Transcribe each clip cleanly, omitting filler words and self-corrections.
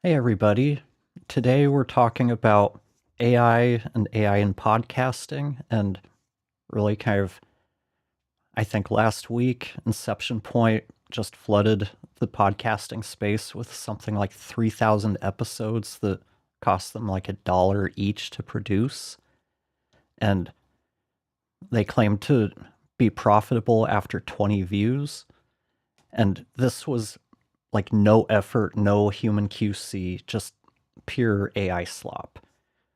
Hey, everybody. Today we're talking about AI and AI in podcasting. And really, I think last week, Inception Point just flooded the podcasting space with something like 3,000 episodes that cost them like $1 each to produce. And they claim to be profitable after 20 views. And this was like no effort, no human QC, just pure AI slop.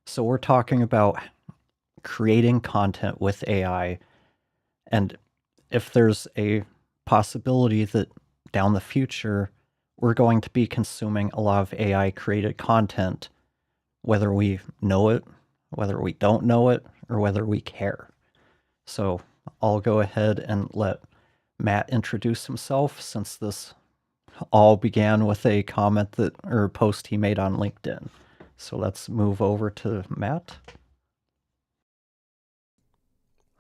So we're talking about creating content with AI, and if there's a possibility that down the future we're going to be consuming a lot of AI created content, whether we know it, whether we don't know it, or whether we care. So I'll go ahead and let Matt introduce himself, since this all began with a comment that or post he made on LinkedIn. So let's move over to Matt.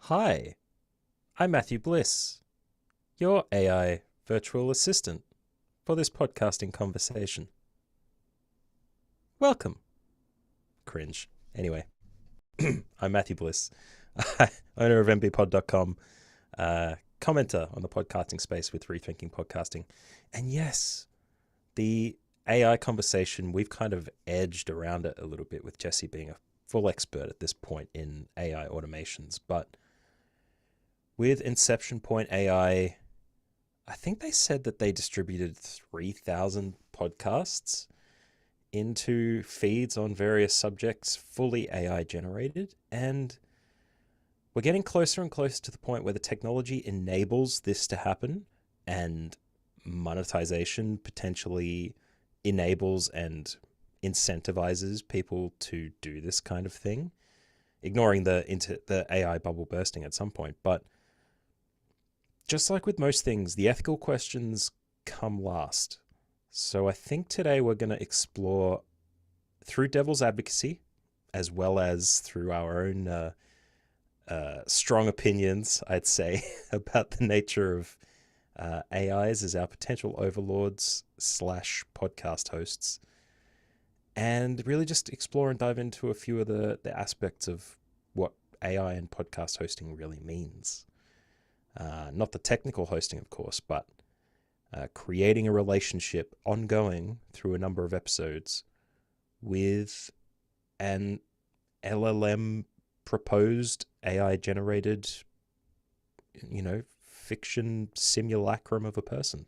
Hi, I'm Matthew Bliss, your AI virtual assistant for this podcasting conversation. Welcome. Cringe. Anyway, I'm Matthew Bliss, owner of mbpod.com, commenter on the podcasting space with Rethinking Podcasting. And yes, the AI conversation, we've kind of edged around it a little bit with Jesse being a full expert at this point in AI automations, but with Inception Point AI, I think they said that they distributed 3,000 podcasts into feeds on various subjects, fully AI generated. And we're getting closer and closer to the point where the technology enables this to happen, and monetization potentially enables and incentivizes people to do this kind of thing, ignoring the AI bubble bursting at some point. But just like with most things, the ethical questions come last. So I think today we're going to explore, through devil's advocacy, as well as through our own strong opinions, I'd say, about the nature of AIs as our potential overlords / podcast hosts, and really just explore and dive into a few of the aspects of what AI and podcast hosting really means. Not the technical hosting, of course, but creating a relationship ongoing through a number of episodes with an LLM proposed AI generated, fiction simulacrum of a person.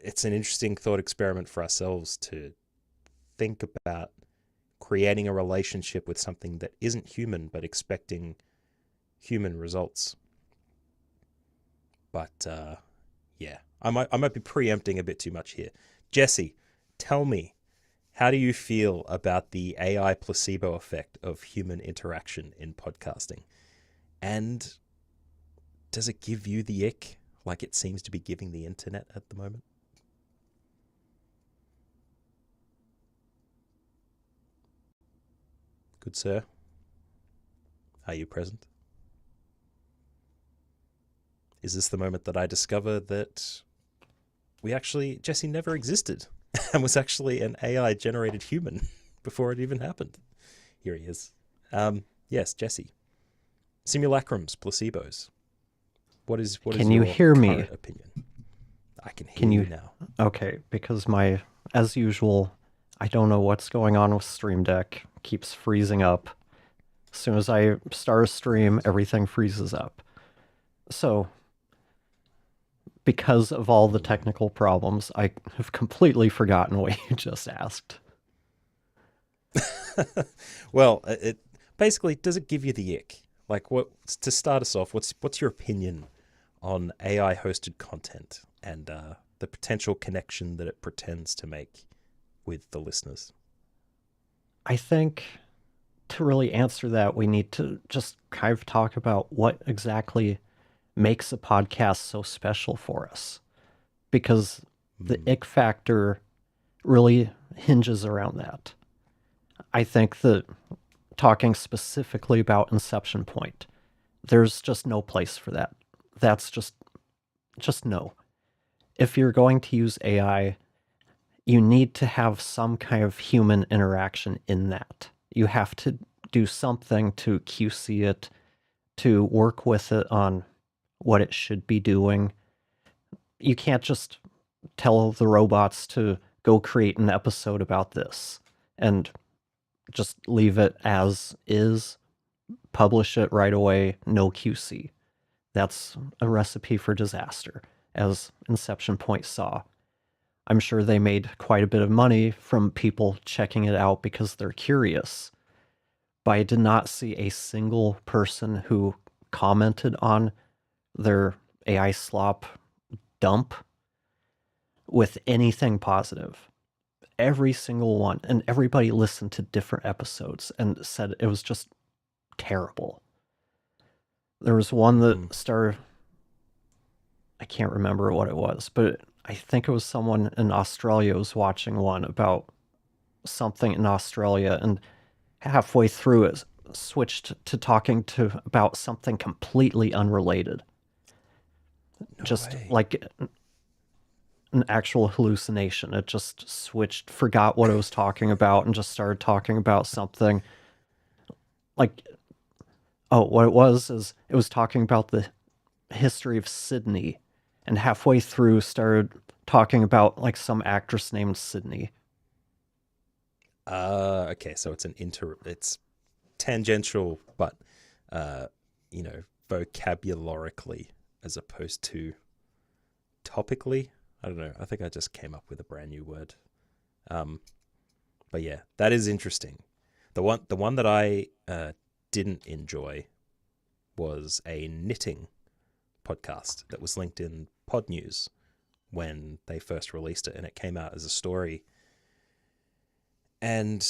It's an interesting thought experiment for ourselves to think about creating a relationship with something that isn't human, but expecting human results. But yeah, I might be preempting a bit too much here. Jesse, tell me, how do you feel about the AI placebo effect of human interaction in podcasting? And does it give you the ick like it seems to be giving the internet at the moment? Good sir, are you present? Is this the moment that I discover that Jesse never existed and was actually an AI generated human before it even happened? Here he is. Yes, Jesse. Simulacrums, placebos. What is Can you your hear me? current opinion? I can hear you now. Okay, because as usual, I don't know what's going on with Stream Deck. Keeps freezing up. As soon as I start a stream, everything freezes up. So, because of all the technical problems, I have completely forgotten what you just asked. Well, it basically, does it give you the ick? Like, what to start us off? What's your opinion on AI hosted content and the potential connection that it pretends to make with the listeners? I think to really answer that, we need to just kind of talk about what exactly makes a podcast so special for us. Because the ick factor really hinges around that. I think that talking specifically about Inception Point, there's just no place for that. That's just no. If you're going to use AI, you need to have some kind of human interaction in that. You have to do something to QC it, to work with it on what it should be doing. You can't just tell the robots to go create an episode about this and just leave it as is, publish it right away, no QC. That's a recipe for disaster, as Inception Point saw. I'm sure they made quite a bit of money from people checking it out because they're curious. But I did not see a single person who commented on their AI slop dump with anything positive. Every single one. And everybody listened to different episodes and said it was just terrible. There was one that started, I can't remember what it was, but I think it was someone in Australia was watching one about something in Australia, and halfway through it switched to talking to about something completely unrelated. No Just way. like an actual hallucination. It just switched, forgot what it was talking about, and just started talking about something like, oh, what it was is it was talking about the history of Sydney, and halfway through started talking about like some actress named Sydney. Okay, so it's tangential, but uh, vocabularically as opposed to topically. I don't know. I think I just came up with a brand new word. Um, but yeah, that is interesting. The one that I didn't enjoy was a knitting podcast that was linked in Pod News when they first released it, and it came out as a story. And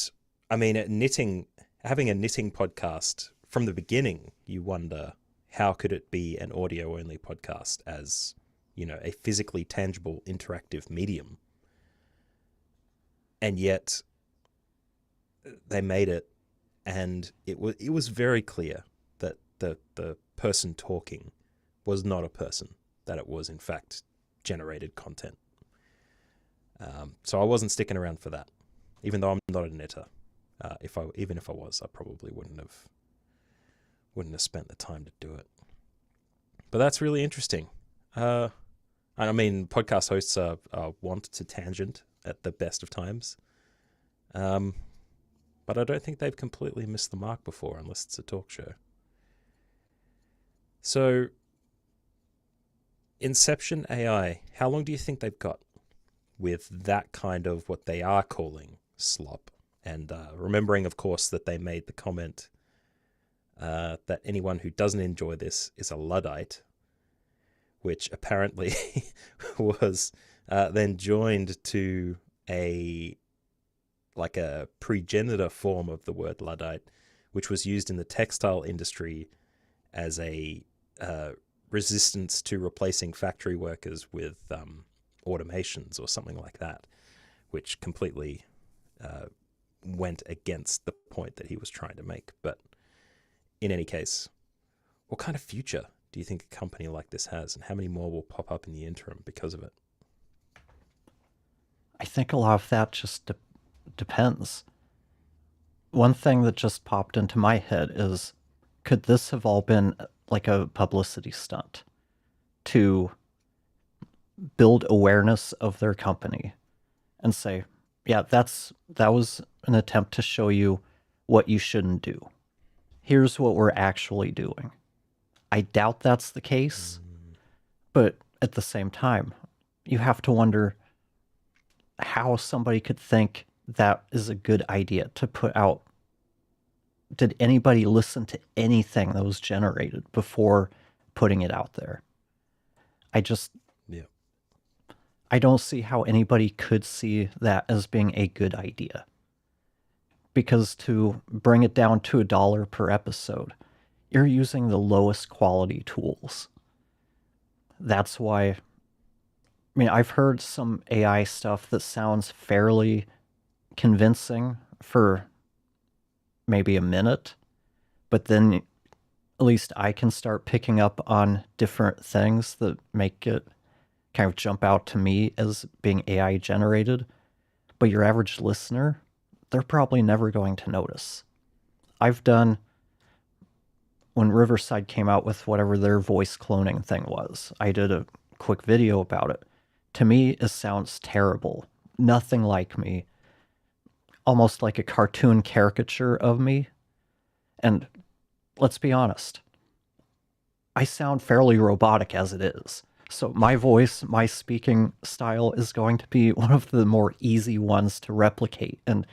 I mean, having a knitting podcast from the beginning, you wonder how could it be an audio only podcast as, a physically tangible interactive medium. And yet they made it, and it was very clear that the person talking was not a person, that it was in fact generated content. So I wasn't sticking around for that, even though I'm not a knitter. Even if I was, I probably wouldn't have spent the time to do it. But that's really interesting. I mean, podcast hosts are wont to tangent at the best of times. But I don't think they've completely missed the mark before, unless it's a talk show. So, Inception AI, how long do you think they've got with that kind of what they are calling slop? And remembering, of course, that they made the comment that anyone who doesn't enjoy this is a Luddite, which apparently was then joined to a progenitor form of the word Luddite, which was used in the textile industry as a resistance to replacing factory workers with automations or something like that, which completely went against the point that he was trying to make. But in any case, what kind of future do you think a company like this has, and how many more will pop up in the interim because of it? I think a lot of that just depends. One thing that just popped into my head is, could this have all been like a publicity stunt to build awareness of their company and say, yeah, that was an attempt to show you what you shouldn't do. Here's what we're actually doing. I doubt that's the case, but at the same time, you have to wonder how somebody could think that is a good idea to put out. Did anybody listen to anything that was generated before putting it out there? I just, Yeah. I don't see how anybody could see that as being a good idea. Because to bring it down to $1 per episode, you're using the lowest quality tools. That's why, I mean, I've heard some AI stuff that sounds fairly convincing for maybe a minute, but then at least I can start picking up on different things that make it kind of jump out to me as being AI generated. but your average listener, they're probably never going to notice. I've done, when Riverside came out with whatever their voice cloning thing was, I did a quick video about it. To me, it sounds terrible. Nothing like me. Almost like a cartoon caricature of me. And let's be honest, I sound fairly robotic as it is. So my voice, my speaking style is going to be one of the more easy ones to replicate. And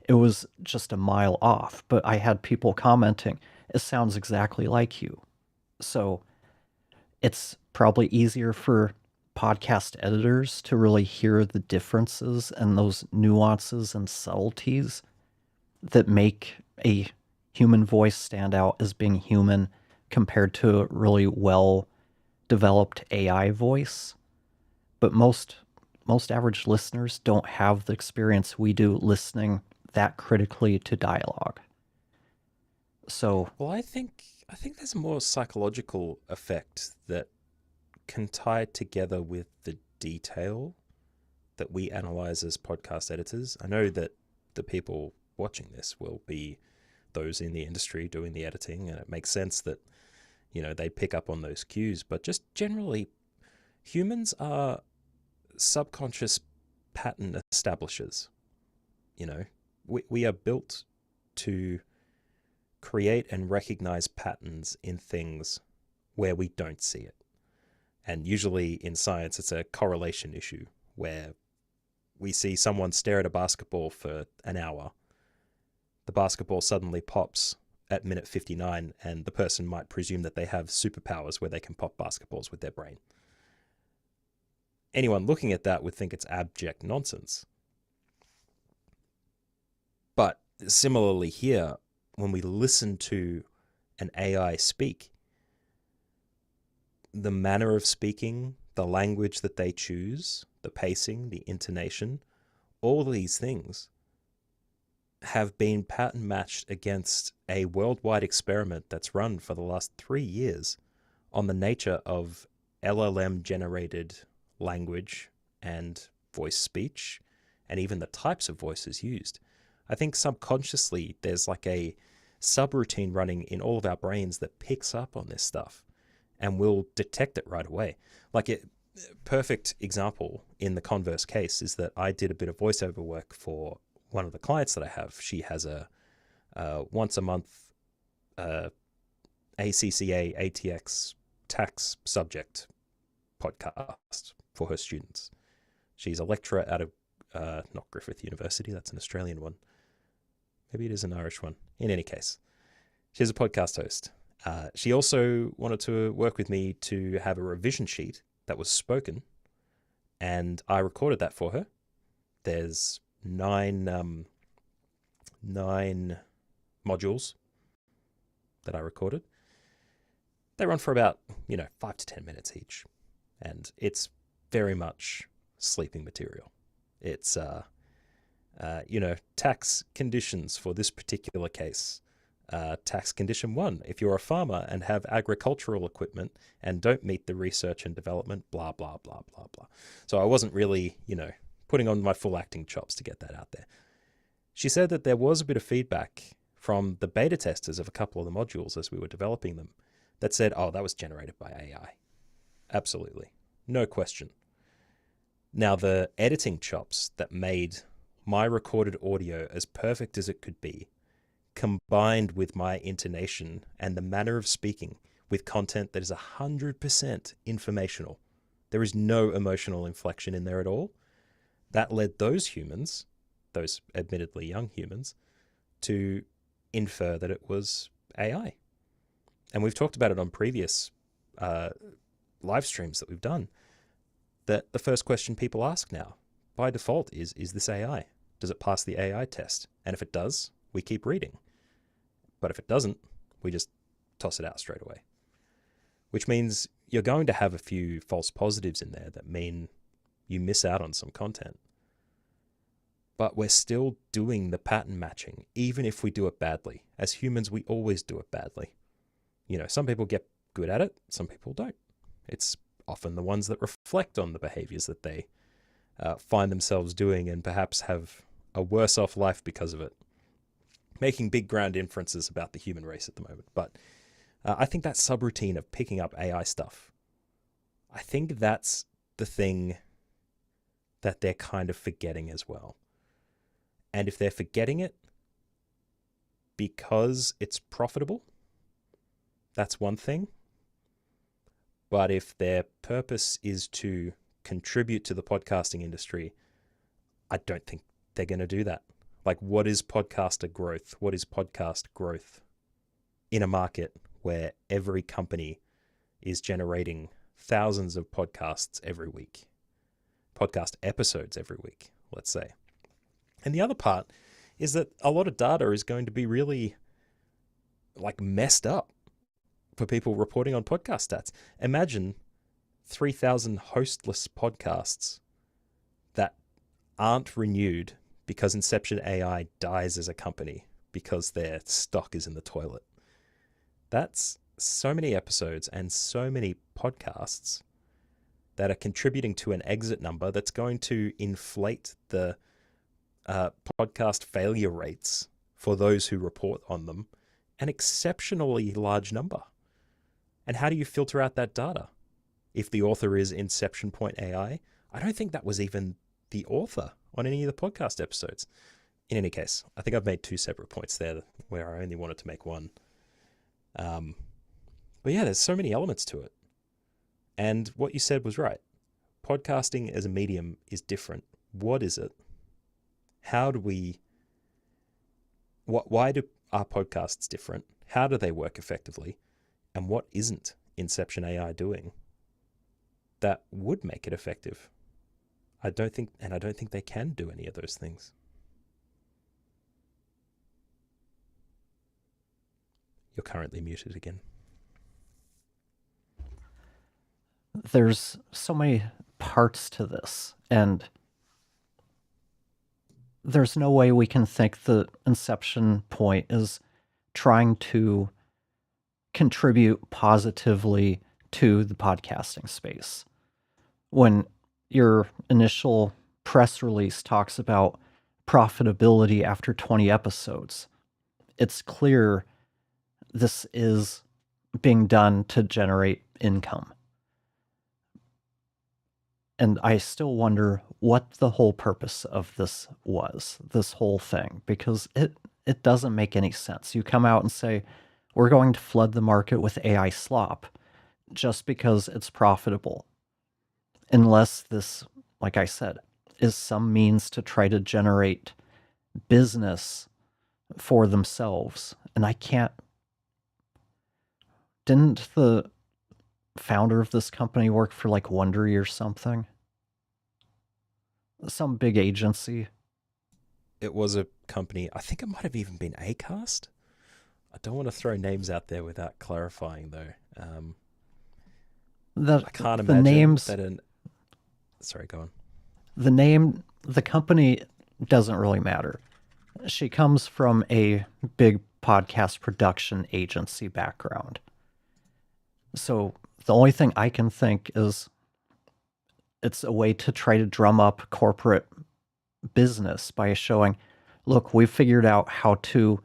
it was just a mile off, but I had people commenting, it sounds exactly like you. So it's probably easier for podcast editors to really hear the differences and those nuances and subtleties that make a human voice stand out as being human compared to a really well developed AI voice. But most average listeners don't have the experience we do listening that critically to dialogue. So, Well, I think there's a more psychological effect that can tie together with the detail that we analyze as podcast editors. I know that the people watching this will be those in the industry doing the editing, and it makes sense that, they pick up on those cues. But just generally, humans are subconscious pattern establishers. We are built to create and recognize patterns in things where we don't see it. And usually in science, it's a correlation issue where we see someone stare at a basketball for an hour. The basketball suddenly pops at minute 59, and the person might presume that they have superpowers where they can pop basketballs with their brain. Anyone looking at that would think it's abject nonsense. But similarly here, when we listen to an AI speak, the manner of speaking, the language that they choose, the pacing, the intonation, all these things have been pattern matched against a worldwide experiment that's run for the last 3 years on the nature of LLM generated language and voice speech, and even the types of voices used. I think subconsciously there's like a subroutine running in all of our brains that picks up on this stuff and will detect it right away. Perfect example in the converse case is that I did a bit of voiceover work for one of the clients that I have. She has a once a month ACCA ATX tax subject podcast for her students. She's a lecturer out of not Griffith University, that's an Australian one. Maybe it is an Irish one. In any case, she's a podcast host. She also wanted to work with me to have a revision sheet that was spoken, and I recorded that for her. There's nine modules that I recorded. They run for about 5 to 10 minutes each, and it's very much sleeping material. It's tax conditions for this particular case. Tax condition 1, if you're a farmer and have agricultural equipment and don't meet the research and development, blah, blah, blah, blah, blah. So I wasn't really, putting on my full acting chops to get that out there. She said that there was a bit of feedback from the beta testers of a couple of the modules as we were developing them that said, oh, that was generated by AI. Absolutely. No question. Now, the editing chops that made my recorded audio as perfect as it could be, combined with my intonation and the manner of speaking with content that is 100% informational. There is no emotional inflection in there at all. That led those humans, those admittedly young humans, to infer that it was AI. And we've talked about it on previous live streams that we've done, that the first question people ask now, by default, is this AI? Does it pass the AI test? And if it does, we keep reading. But if it doesn't, we just toss it out straight away. Which means you're going to have a few false positives in there that mean you miss out on some content. But we're still doing the pattern matching, even if we do it badly. As humans, we always do it badly. Some people get good at it, some people don't. It's often the ones that reflect on the behaviors that they find themselves doing and perhaps have a worse off life because of it. Making big grand inferences about the human race at the moment. But I think that subroutine of picking up AI stuff, I think that's the thing that they're kind of forgetting as well. And if they're forgetting it because it's profitable, that's one thing. But if their purpose is to contribute to the podcasting industry, I don't think they're going to do that. Like, what is podcaster growth? What is podcast growth in a market where every company is generating thousands of podcasts every week, podcast episodes every week, let's say? And the other part is that a lot of data is going to be really like messed up for people reporting on podcast stats. Imagine 3,000 hostless podcasts that aren't renewed because Inception AI dies as a company because their stock is in the toilet. That's so many episodes and so many podcasts that are contributing to an exit number that's going to inflate the podcast failure rates for those who report on them an exceptionally large number. And how do you filter out that data? If the author is Inception Point AI, I don't think that was even the author on any of the podcast episodes. In any case, I think I've made two separate points there where I only wanted to make one. But yeah, there's so many elements to it. And what you said was right. Podcasting as a medium is different. What is it? How do we... Why are podcasts different? How do they work effectively? And what isn't Inception AI doing that would make it effective? I don't think they can do any of those things. You're currently muted again. There's so many parts to this, and there's no way we can think the Inception Point is trying to contribute positively to the podcasting space. When your initial press release talks about profitability after 20 episodes, it's clear this is being done to generate income. And I still wonder what the whole purpose of this was, this whole thing, because it doesn't make any sense. You come out and say, we're going to flood the market with AI slop just because it's profitable. Unless this, like I said, is some means to try to generate business for themselves. And I can't... Didn't the founder of this company work for like Wondery or something? Some big agency. It was a company, I think it might have even been Acast. I don't want to throw names out there without clarifying, though. I can't imagine names, that Sorry, go on. The company doesn't really matter. She comes from a big podcast production agency background. So the only thing I can think is it's a way to try to drum up corporate business by showing, look, we've figured out how to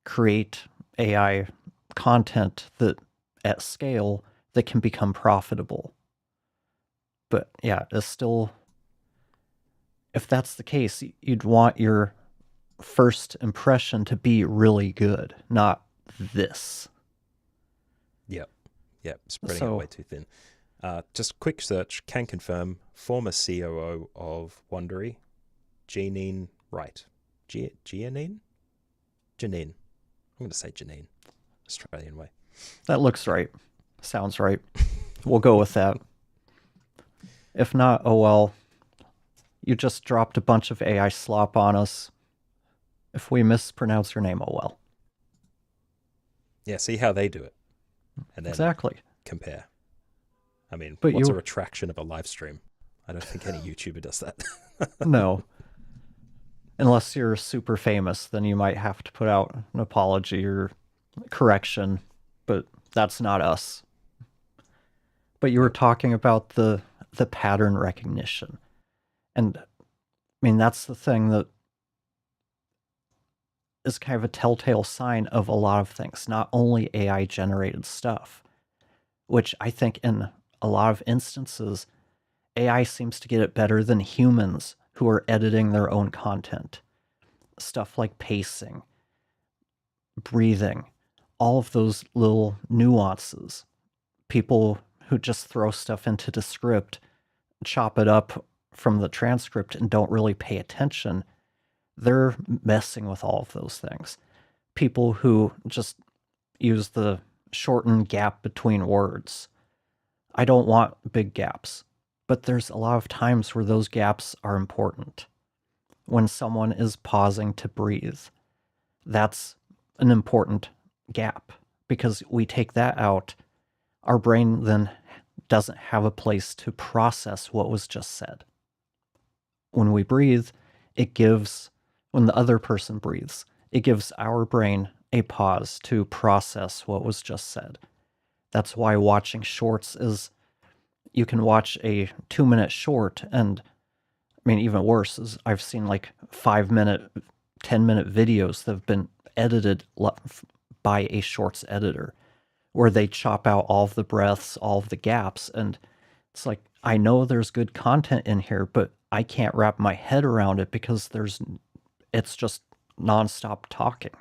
create AI content that at scale that can become profitable. But yeah, it's still, if that's the case, you'd want your first impression to be really good, not this. Yep, spreading it way too thin. Just quick search, can confirm, former COO of Wondery, Janine Wright. Janine? Janine. I'm going to say Janine. Australian way. That looks right. Sounds right. We'll go with that. If not, oh well. You just dropped a bunch of AI slop on us. If we mispronounce your name, oh well. Yeah, see how they do it. And then exactly. Compare. I mean, but what's a retraction of a live stream? I don't think any YouTuber does that. No. Unless you're super famous, then you might have to put out an apology or correction, but that's not us. But you were talking about the pattern recognition. And I mean, that's the thing that is kind of a telltale sign of a lot of things, not only AI generated stuff, which I think in a lot of instances, AI seems to get it better than humans who are editing their own content. Stuff like pacing, breathing, all of those little nuances. People who just throw stuff into the script, chop it up from the transcript, and don't really pay attention, they're messing with all of those things. People who just use the shortened gap between words. I don't want big gaps, but there's a lot of times where those gaps are important. When someone is pausing to breathe, that's an important gap because we take that out. Our brain then doesn't have a place to process what was just said. When we breathe, it gives, when the other person breathes, it gives our brain a pause to process what was just said. That's why watching shorts is, you can watch a 2-minute short, and I mean, even worse is I've seen like 5-minute, 10-minute videos that have been edited by a shorts editor where they chop out all of the breaths, all of the gaps. And it's like, I know there's good content in here, but I can't wrap my head around it because it's just nonstop talking.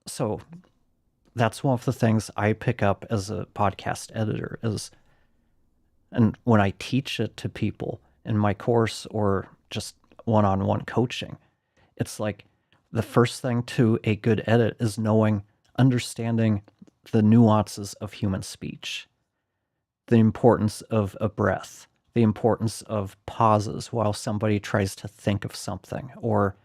So that's one of the things I pick up as a podcast editor is, and when I teach it to people in my course or just one-on-one coaching, it's like the first thing to a good edit is understanding the nuances of human speech, the importance of a breath, the importance of pauses while somebody tries to think of something, or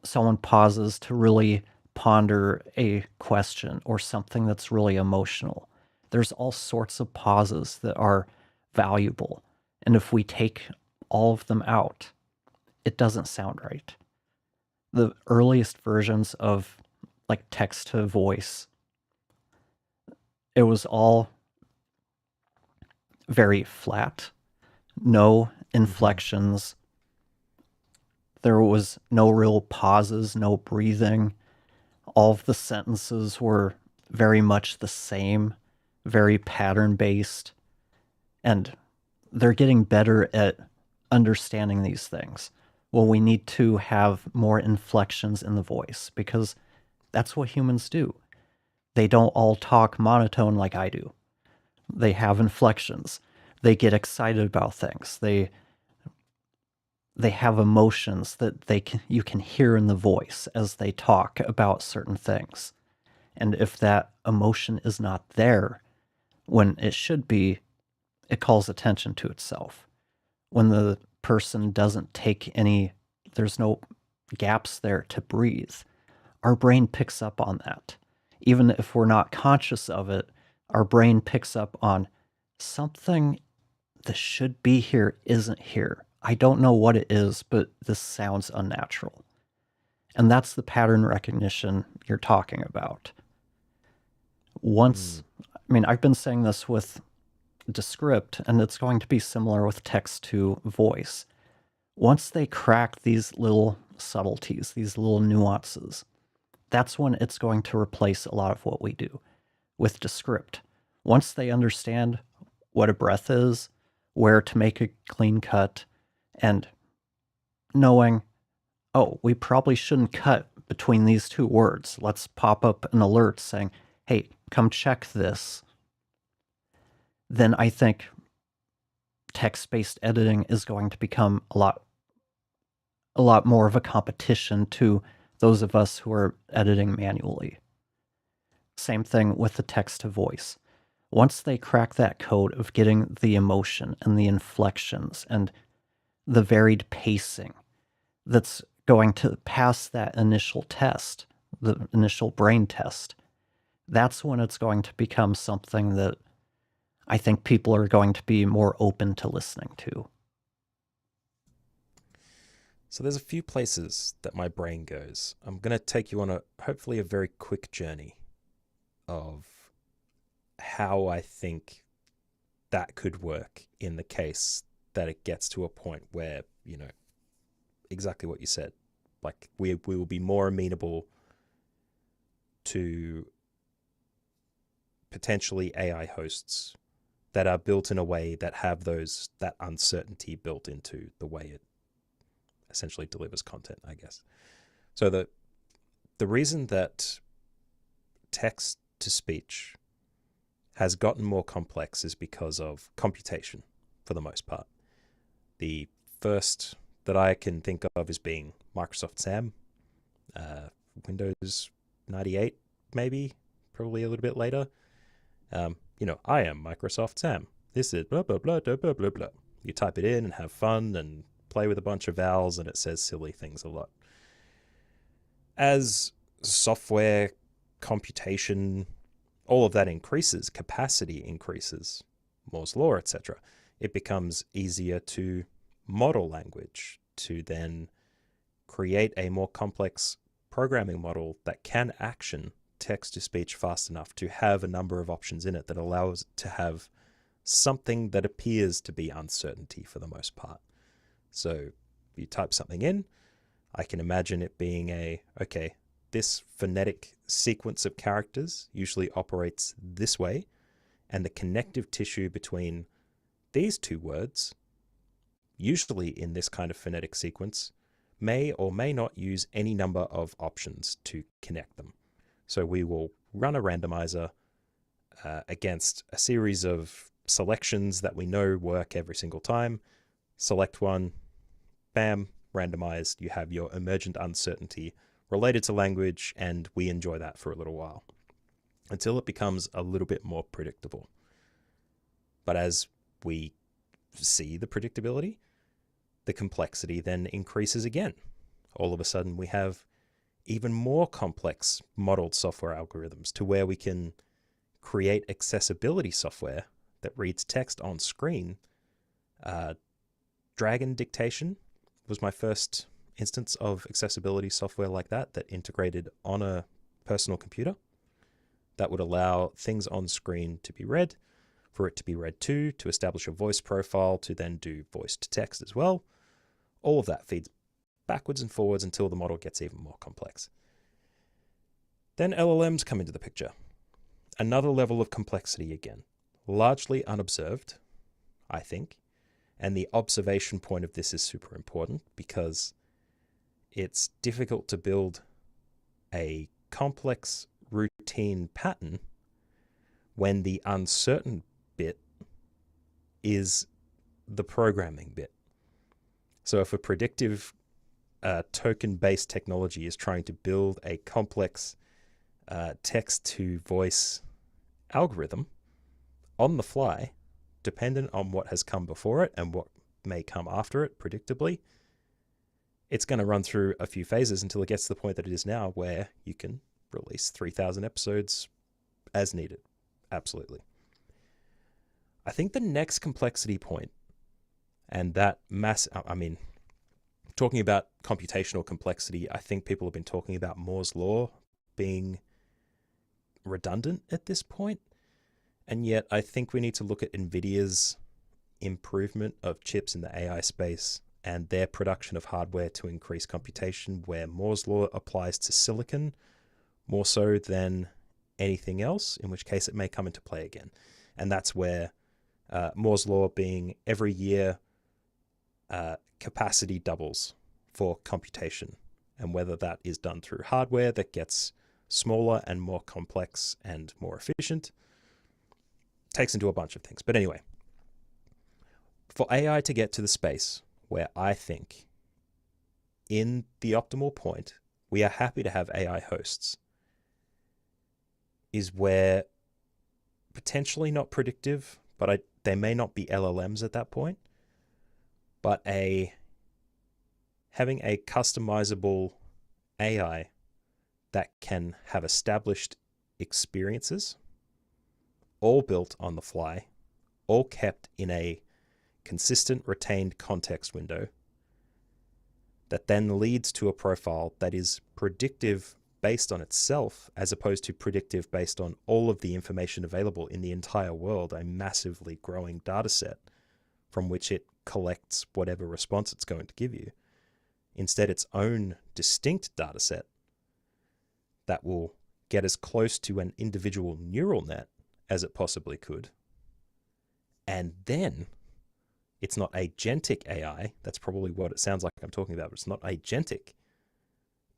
someone pauses to really ponder a question or something that's really emotional. There's all sorts of pauses that are valuable. And if we take all of them out, it doesn't sound right. The earliest versions of like text to voice, it was all very flat, no inflections. There was no real pauses, no breathing. All of the sentences were very much the same, very pattern based. And they're getting better at understanding these things. Well, we need to have more inflections in the voice because that's what humans do. They don't all talk monotone like I do. They have inflections. They get excited about things. They have emotions that you can hear in the voice as they talk about certain things. And if that emotion is not there when it should be, it calls attention to itself. When the person doesn't take there's no gaps there to breathe, our brain picks up on that. Even if we're not conscious of it, our brain picks up on something that should be here isn't here. I don't know what it is, but this sounds unnatural. And that's the pattern recognition you're talking about. I've been saying this with Descript, and it's going to be similar with text to voice. Once they crack these little subtleties, these little nuances, that's when it's going to replace a lot of what we do with Descript. Once they understand what a breath is, where to make a clean cut, and knowing, oh, we probably shouldn't cut between these two words. Let's pop up an alert saying, hey, come check this. Then I think text-based editing is going to become a lot more of a competition to those of us who are editing manually. Same thing with the text to voice. Once they crack that code of getting the emotion and the inflections and the varied pacing that's going to pass that initial test, the initial brain test, that's when it's going to become something that I think people are going to be more open to listening to. So there's a few places that my brain goes. I'm going to take you on hopefully a very quick journey of how I think that could work in the case that it gets to a point where, exactly what you said, like we will be more amenable to potentially AI hosts that are built in a way that have that uncertainty built into the way it essentially delivers content, I guess. So the reason that text to speech has gotten more complex is because of computation, for the most part. The first that I can think of as being Microsoft SAM, Windows 98, maybe, probably a little bit later. I am Microsoft SAM. This is blah, blah, blah, blah, blah, blah, blah. You type it in and have fun and play with a bunch of vowels, and it says silly things a lot. As software, computation, all of that increases, capacity increases, Moore's law, etc., it becomes easier to model language, to then create a more complex programming model that can action text-to-speech fast enough to have a number of options in it that allows it to have something that appears to be uncertainty for the most part. So you type something in, I can imagine it being okay, this phonetic sequence of characters usually operates this way, and the connective tissue between these two words, usually in this kind of phonetic sequence, may or may not use any number of options to connect them. So we will run a randomizer against a series of selections that we know work every single time. Select one, bam, randomized. You have your emergent uncertainty related to language, and we enjoy that for a little while until it becomes a little bit more predictable. But as we see the predictability, the complexity then increases again. All of a sudden, we have even more complex modeled software algorithms to where we can create accessibility software that reads text on screen. Dragon dictation was my first instance of accessibility software like that integrated on a personal computer that would allow things on screen to be read, for it to be read to establish a voice profile, to then do voice to text as well. All of that feeds backwards and forwards until the model gets even more complex. Then LLMs come into the picture. Another level of complexity again, largely unobserved, I think. And the observation point of this is super important because it's difficult to build a complex routine pattern when the uncertain bit is the programming bit. So if a predictive token-based technology is trying to build a complex text-to-voice algorithm on the fly, dependent on what has come before it and what may come after it, predictably, it's going to run through a few phases until it gets to the point that it is now, where you can release 3,000 episodes as needed. Absolutely. I think the next complexity point, and that talking about computational complexity, I think people have been talking about Moore's law being redundant at this point. And yet I think we need to look at NVIDIA's improvement of chips in the AI space and their production of hardware to increase computation, where Moore's law applies to silicon more so than anything else, in which case it may come into play again. And that's where Moore's law being every year capacity doubles for computation, and whether that is done through hardware that gets smaller and more complex and more efficient, takes into a bunch of things. But anyway, for AI to get to the space where I think in the optimal point we are happy to have AI hosts, is where potentially not predictive, but they may not be LLMs at that point, but having a customizable AI that can have established experiences, all built on the fly, all kept in a consistent retained context window, that then leads to a profile that is predictive based on itself, as opposed to predictive based on all of the information available in the entire world, a massively growing data set from which it collects whatever response it's going to give you. Instead, its own distinct data set that will get as close to an individual neural net as it possibly could. And then it's not agentic AI. That's probably what it sounds like I'm talking about, but it's not agentic.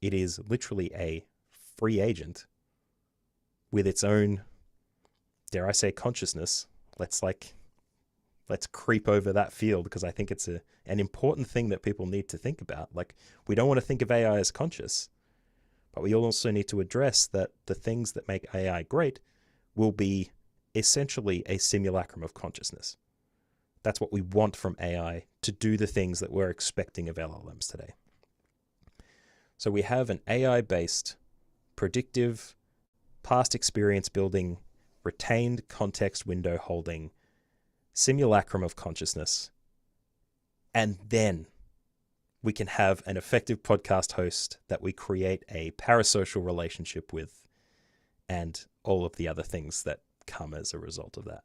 It is literally a free agent with its own, dare I say, consciousness. Let's creep over that field, because I think it's an important thing that people need to think about. Like, we don't want to think of AI as conscious, but we also need to address that the things that make AI great will be essentially a simulacrum of consciousness. That's what we want from AI to do the things that we're expecting of LLMs today. So we have an AI-based, predictive, past experience building, retained context window holding simulacrum of consciousness. And then we can have an effective podcast host that we create a parasocial relationship with, and all of the other things that come as a result of that.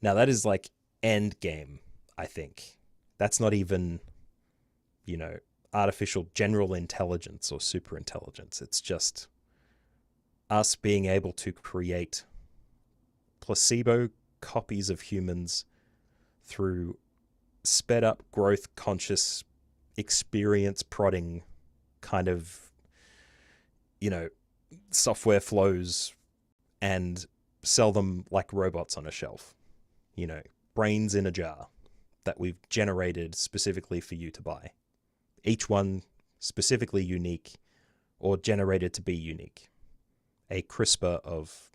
Now, that is like end game, I think. That's not even, artificial general intelligence or super intelligence. It's just us being able to create placebo copies of humans through sped up growth conscious experience prodding kind of, software flows, and sell them like robots on a shelf. Brains in a jar that we've generated specifically for you to buy. Each one specifically unique or generated to be unique. A CRISPR of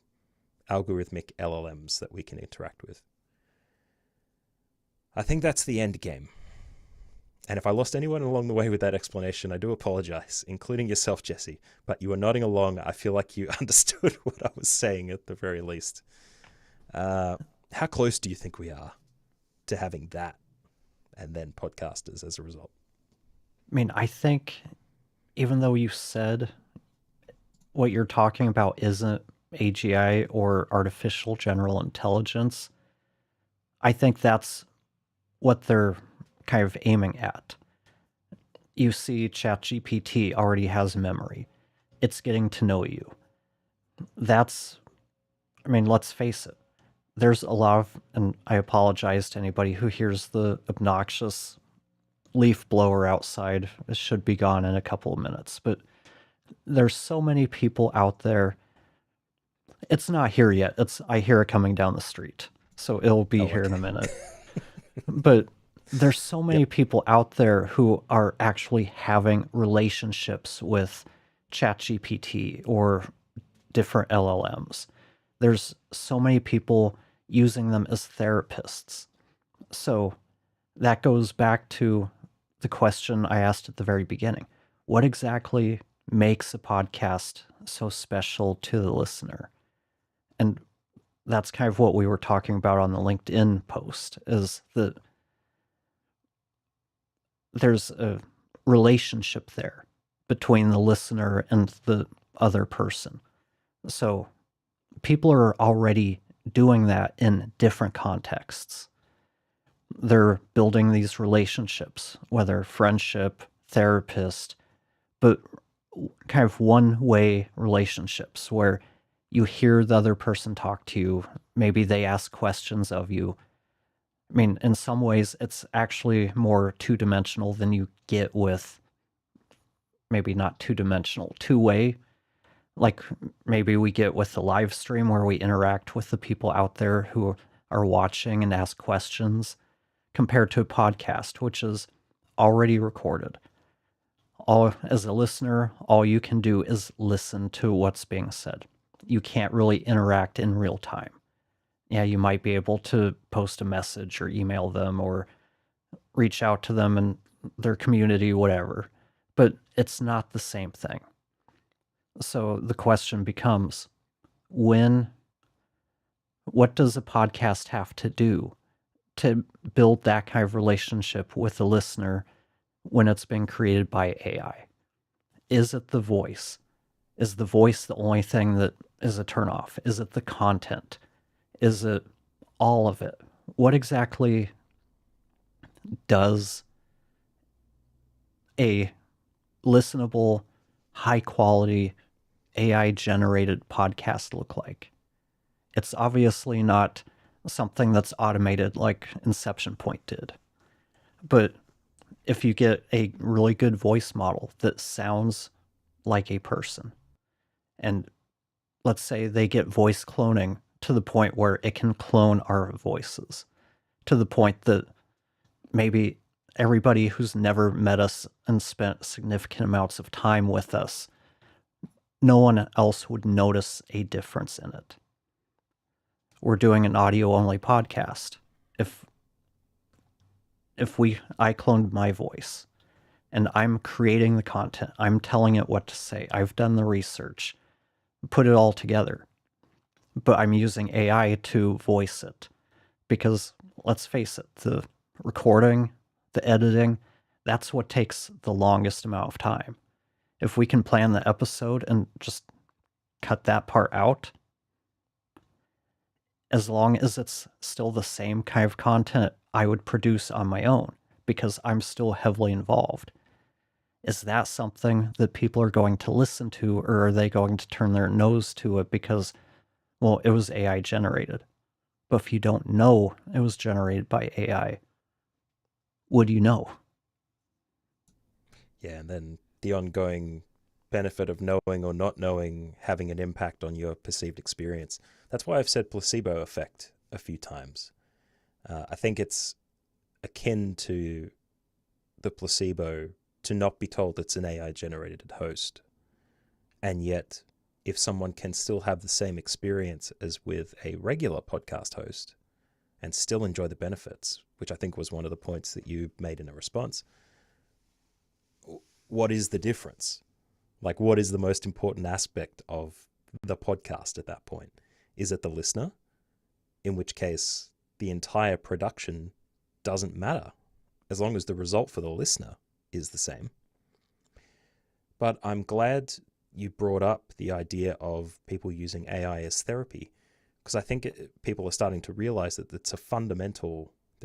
algorithmic LLMs that we can interact with. I think that's the end game. And if I lost anyone along the way with that explanation, I do apologize, including yourself, Jesse. But you were nodding along. I feel like you understood what I was saying at the very least. How close do you think we are to having that, and then podcasters as a result? I mean, I think even though you said what you're talking about isn't AGI or artificial general intelligence, I think that's what they're kind of aiming at. You see, ChatGPT already has memory. It's getting to know you. Let's face it. There's a lot of, and I apologize to anybody who hears the obnoxious leaf blower outside. It should be gone in a couple of minutes, but there's so many people out there. It's not here yet. I hear it coming down the street, so it'll be here in a minute. But there's so many people out there who are actually having relationships with ChatGPT or different LLMs. There's so many people using them as therapists. So that goes back to the question I asked at the very beginning. What exactly makes a podcast so special to the listener? And that's kind of what we were talking about on the LinkedIn post, is that there's a relationship there between the listener and the other person. So people are already doing that in different contexts. They're building these relationships, whether friendship, therapist, but kind of one-way relationships where you hear the other person talk to you. Maybe they ask questions of you. I mean, in some ways, it's actually more two-dimensional than you get with, maybe not two-dimensional, two-way. Like maybe we get with the live stream where we interact with the people out there who are watching and ask questions, compared to a podcast, which is already recorded. As a listener, all you can do is listen to what's being said. You can't really interact in real time. Yeah, you might be able to post a message or email them or reach out to them in their community, whatever, but it's not the same thing. So the question becomes, what does a podcast have to do to build that kind of relationship with the listener when it's been created by AI? Is it the voice? Is the voice the only thing that is a turnoff? Is it the content? Is it all of it? What exactly does a listenable, high quality AI generated podcast look like? It's obviously not something that's automated like Inception Point did. But if you get a really good voice model that sounds like a person, and let's say they get voice cloning to the point where it can clone our voices, to the point that maybe everybody who's never met us and spent significant amounts of time with us, no one else would notice a difference in it. We're doing an audio only podcast. If I cloned my voice and I'm creating the content, I'm telling it what to say, I've done the research, put it all together, but I'm using AI to voice it. Because let's face it, the recording, the editing, that's what takes the longest amount of time. If we can plan the episode and just cut that part out, as long as it's still the same kind of content I would produce on my own, because I'm still heavily involved. Is that something that people are going to listen to, or are they going to turn their nose to it because, well, it was AI generated? But if you don't know it was generated by AI, would you know? Yeah, and then the ongoing benefit of knowing or not knowing having an impact on your perceived experience. That's why I've said placebo effect a few times. I think it's akin to the placebo to not be told it's an AI generated host. And yet, if someone can still have the same experience as with a regular podcast host and still enjoy the benefits, which I think was one of the points that you made in a response, what is the difference? Like, what is the most important aspect of the podcast at that point? Is it the listener? In which case, the entire production doesn't matter as long as the result for the listener is the same. But I'm glad you brought up the idea of people using AI as therapy, because I think people are starting to realize that there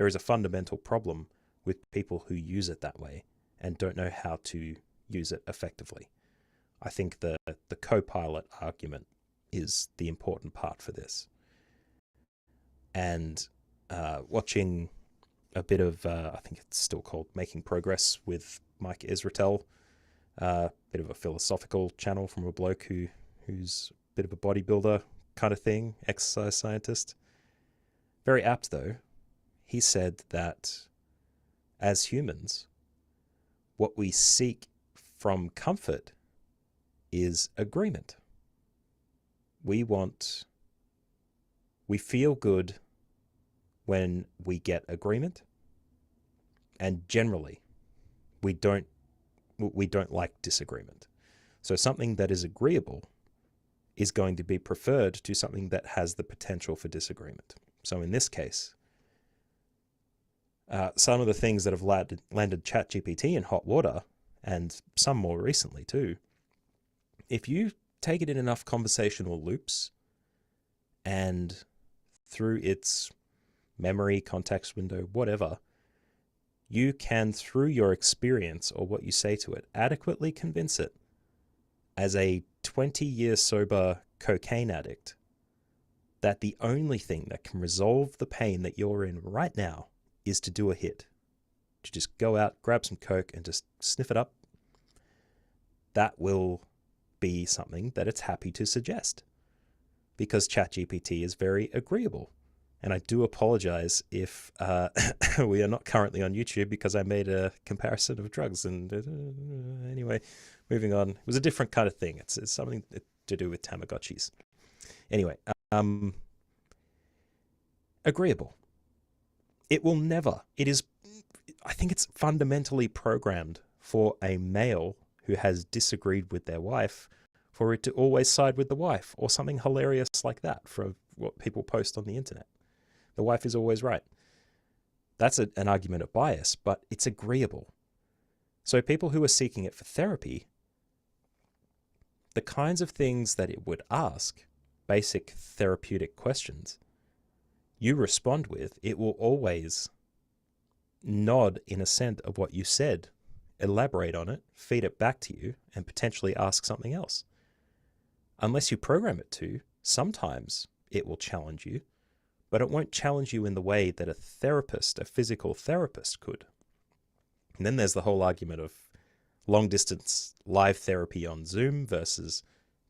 is a fundamental problem with people who use it that way and don't know how to use it effectively. I think the co-pilot argument is the important part for this. And watching a bit of, I think it's still called Making Progress with Mike Israetel, bit of a philosophical channel from a bloke who's a bit of a bodybuilder kind of thing, exercise scientist. Very apt though. He said that as humans, what we seek from comfort is agreement. We feel good when we get agreement, and generally we don't like disagreement. So something that is agreeable is going to be preferred to something that has the potential for disagreement. So in this case, some of the things that have landed ChatGPT in hot water, and some more recently too, if you take it in enough conversational loops and through its memory, context window, whatever, you can, through your experience or what you say to it, adequately convince it as a 20-year sober cocaine addict that the only thing that can resolve the pain that you're in right now is to do a hit. To just go out, grab some coke and just sniff it up. That will be something that it's happy to suggest, because ChatGPT is very agreeable. And I do apologize if we are not currently on YouTube, because I made a comparison of drugs. And anyway, moving on. It was a different kind of thing. It's something to do with Tamagotchis. Anyway, agreeable. It will never. I think it's fundamentally programmed for a male who has disagreed with their wife for it to always side with the wife, or something hilarious like that for what people post on the internet. The wife is always right. That's an argument of bias, but it's agreeable. So people who are seeking it for therapy, the kinds of things that it would ask, basic therapeutic questions, you respond with, it will always nod in assent of what you said, elaborate on it, feed it back to you, and potentially ask something else. Unless you program it to, sometimes it will challenge you, but it won't challenge you in the way that a therapist, a physical therapist, could. And then there's the whole argument of long distance live therapy on Zoom versus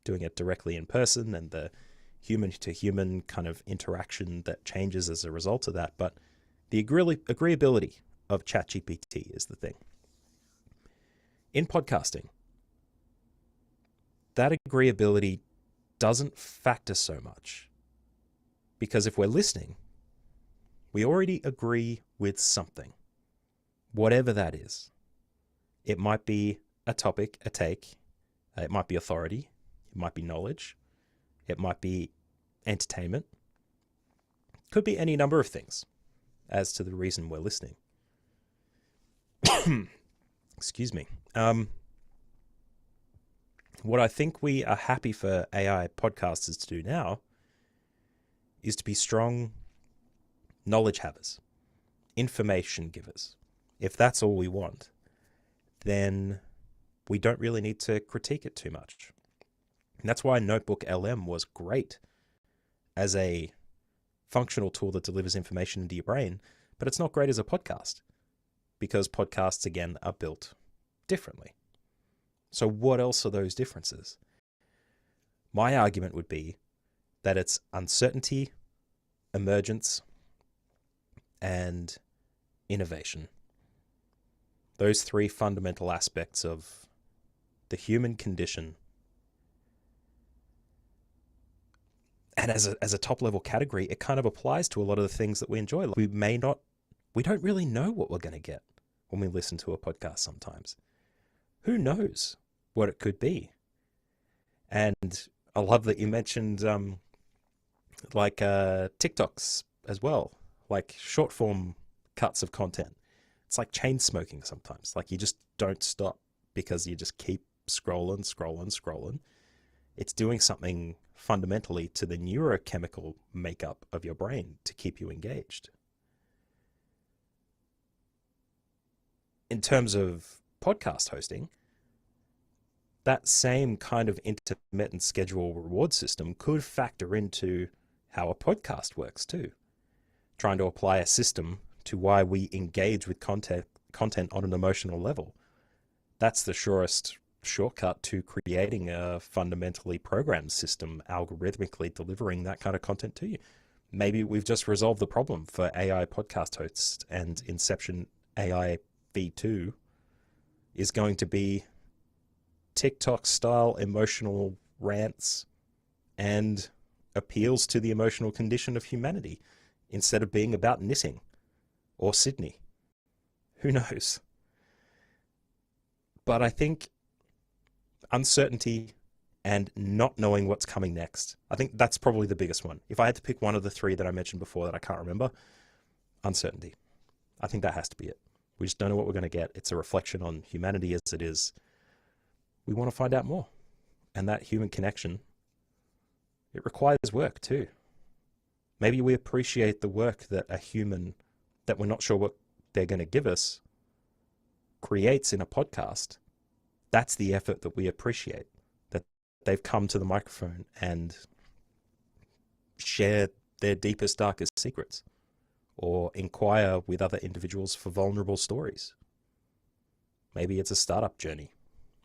doing it directly in person, and the human to human kind of interaction that changes as a result of that. But the agreeability of ChatGPT is the thing. In podcasting, that agreeability doesn't factor so much, because if we're listening, we already agree with something, whatever that is. It might be a topic, a take, it might be authority, it might be knowledge, it might be entertainment, could be any number of things as to the reason we're listening. Excuse me. What I think we are happy for AI podcasters to do now is to be strong knowledge havers, information givers. If that's all we want, then we don't really need to critique it too much. And that's why Notebook LM was great as a functional tool that delivers information into your brain, but it's not great as a podcast, because podcasts, again, are built differently. So what else are those differences? My argument would be that it's uncertainty, emergence, and innovation. Those three fundamental aspects of the human condition. And as a top level category, it kind of applies to a lot of the things that we enjoy. We don't really know what we're going to get when we listen to a podcast sometimes. Who knows what it could be? And I love that you mentioned TikToks as well, like short form cuts of content. It's like chain smoking sometimes. Like you just don't stop because you just keep scrolling. It's doing something fundamentally to the neurochemical makeup of your brain to keep you engaged. In terms of podcast hosting, that same kind of intermittent schedule reward system could factor into how a podcast works too. Trying to apply a system to why we engage with content on an emotional level. That's the surest shortcut to creating a fundamentally programmed system, algorithmically delivering that kind of content to you. Maybe we've just resolved the problem for AI podcast hosts, and Inception AI V2 is going to be TikTok style emotional rants and appeals to the emotional condition of humanity instead of being about knitting or Sydney. Who knows? But I think uncertainty and not knowing what's coming next, I think that's probably the biggest one. If I had to pick one of the three that I mentioned before that I can't remember, uncertainty. I think that has to be it. We just don't know what we're going to get. It's a reflection on humanity as it is. We want to find out more. And that human connection, it requires work too. Maybe we appreciate the work that a human that we're not sure what they're going to give us creates in a podcast. That's the effort that we appreciate, that they've come to the microphone and share their deepest, darkest secrets, or inquire with other individuals for vulnerable stories. Maybe it's a startup journey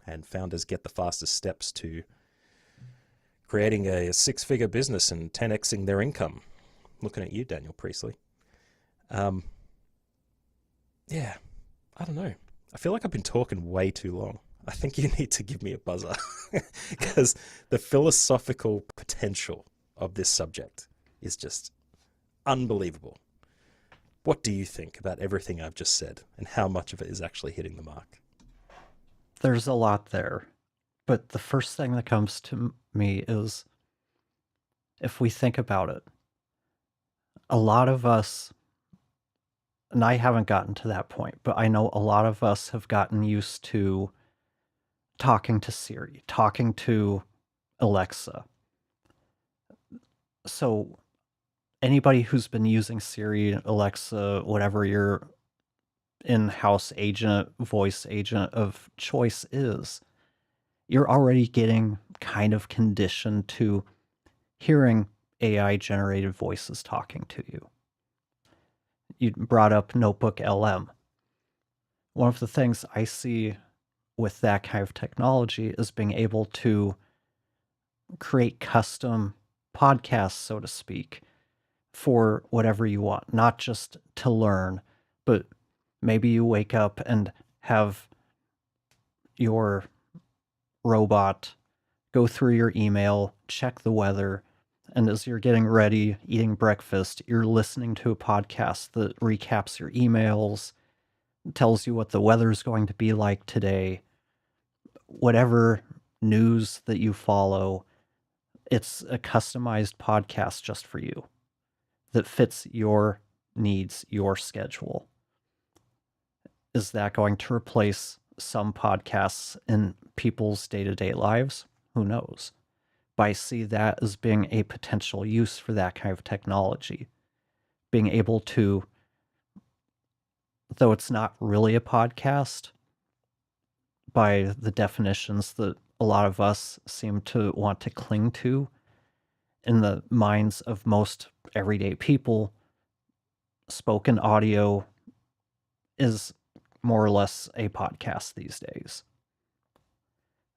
and founders get the fastest steps to creating a six-figure business and 10xing their income. Looking at you, Daniel Priestley. Yeah, I don't know. I feel like I've been talking way too long. I think you need to give me a buzzer because the philosophical potential of this subject is just unbelievable. What do you think about everything I've just said and how much of it is actually hitting the mark? There's a lot there, but the first thing that comes to me is, if we think about it, a lot of us, and I haven't gotten to that point, but I know a lot of us have gotten used to talking to Siri, talking to Alexa. So anybody who's been using Siri, Alexa, whatever your in-house agent, voice agent of choice is, you're already getting kind of conditioned to hearing AI-generated voices talking to you. You brought up Notebook LM. One of the things I see with that kind of technology is being able to create custom podcasts, so to speak, for whatever you want, not just to learn, but maybe you wake up and have your robot go through your email, check the weather, and as you're getting ready, eating breakfast, you're listening to a podcast that recaps your emails, tells you what the weather's going to be like today, whatever news that you follow. It's a customized podcast just for you that fits your needs, your schedule. Is that going to replace some podcasts in people's day-to-day lives? Who knows? But I see that as being a potential use for that kind of technology. Being able to, though it's not really a podcast by the definitions that a lot of us seem to want to cling to, in the minds of most everyday people, spoken audio is more or less a podcast these days.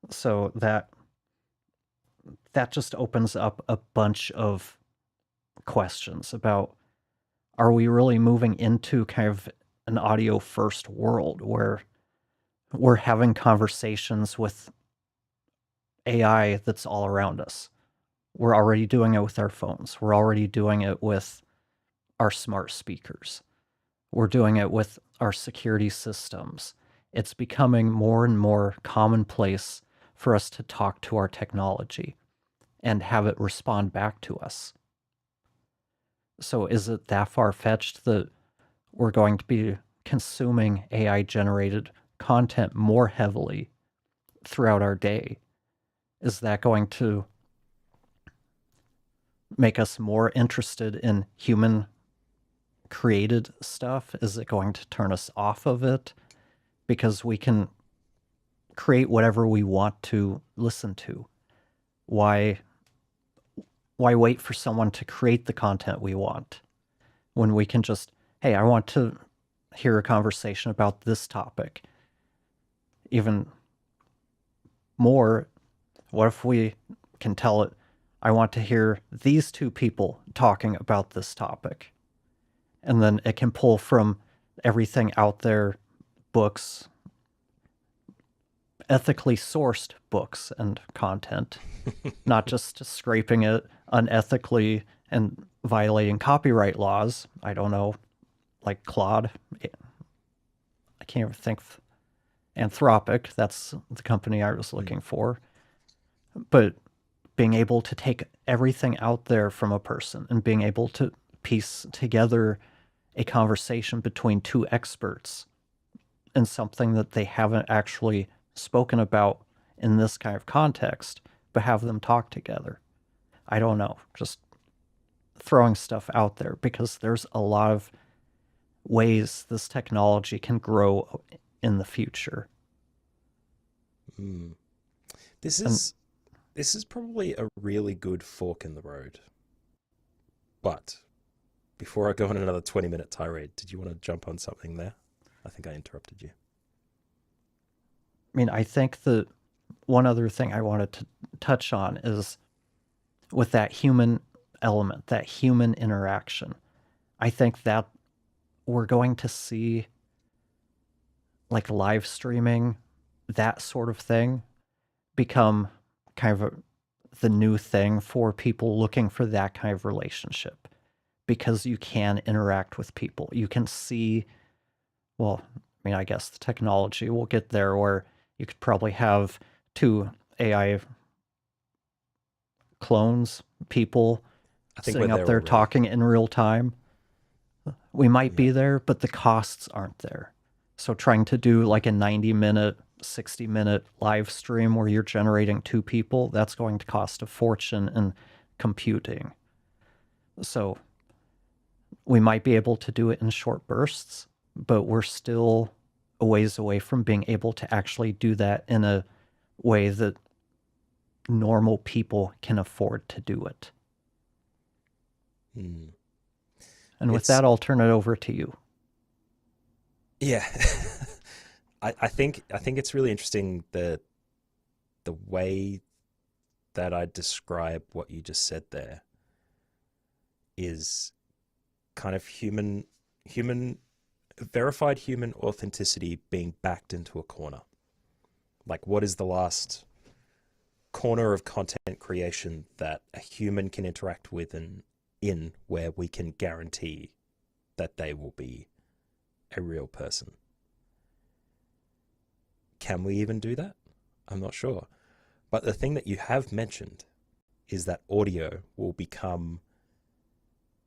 So that just opens up a bunch of questions about, are we really moving into kind of an audio first world where we're having conversations with AI that's all around us? We're already doing it with our phones. We're already doing it with our smart speakers. We're doing it with our security systems. It's becoming more and more commonplace for us to talk to our technology and have it respond back to us. So is it that far-fetched that we're going to be consuming AI-generated content more heavily throughout our day? Is that going to make us more interested in human-created stuff? Is it going to turn us off of it? Because we can create whatever we want to listen to. Why wait for someone to create the content we want when we can just, hey, I want to hear a conversation about this topic? Even more, what if we can tell it, I want to hear these two people talking about this topic? And then it can pull from everything out there, books, ethically sourced books and content, not just scraping it unethically and violating copyright laws. I don't know, like Claude. I can't even think. Anthropic, that's the company I was looking for. But being able to take everything out there from a person and being able to piece together a conversation between two experts in something that they haven't actually spoken about in this kind of context, but have them talk together. I don't know, just throwing stuff out there, because there's a lot of ways this technology can grow in the future. This is probably a really good fork in the road. But before I go on another 20-minute tirade, did you want to jump on something there? I think I interrupted you. I mean, I think that one other thing I wanted to touch on is with that human element, that human interaction. I think that we're going to see, like, live streaming, that sort of thing, become kind of the new thing for people looking for that kind of relationship, because you can interact with people. You can see, well, I mean, I guess the technology will get there where you could probably have two AI clones, people sitting up there talking in real time. We might be there, but the costs aren't there. So trying to do like a 90-minute, 60-minute live stream where you're generating two people, that's going to cost a fortune in computing. So we might be able to do it in short bursts, but we're still a ways away from being able to actually do that in a way that normal people can afford to do it. Hmm. And with It's that, I'll turn it over to you. yeah. I think it's really interesting the way that I describe what you just said there is kind of human verified human authenticity being backed into a corner. Like, what is the last corner of content creation that a human can interact with and in where we can guarantee that they will be a real person? Can we even do that? I'm not sure. But the thing that you have mentioned is that audio will become,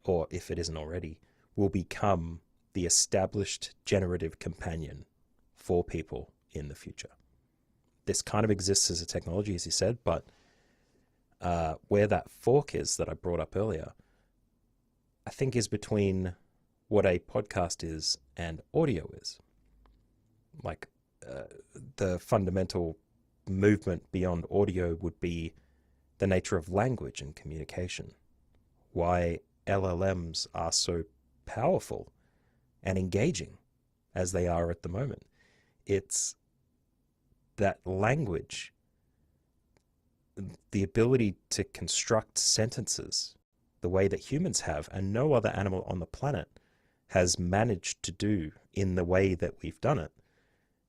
or if it isn't already, will become the established generative companion for people in the future. This kind of exists as a technology, as you said, but where that fork is that I brought up earlier, I think is between what a podcast is and audio is. Like the fundamental movement beyond audio would be the nature of language and communication. Why LLMs are so powerful and engaging as they are at the moment. It's that language, the ability to construct sentences the way that humans have, and no other animal on the planet has managed to do in the way that we've done it.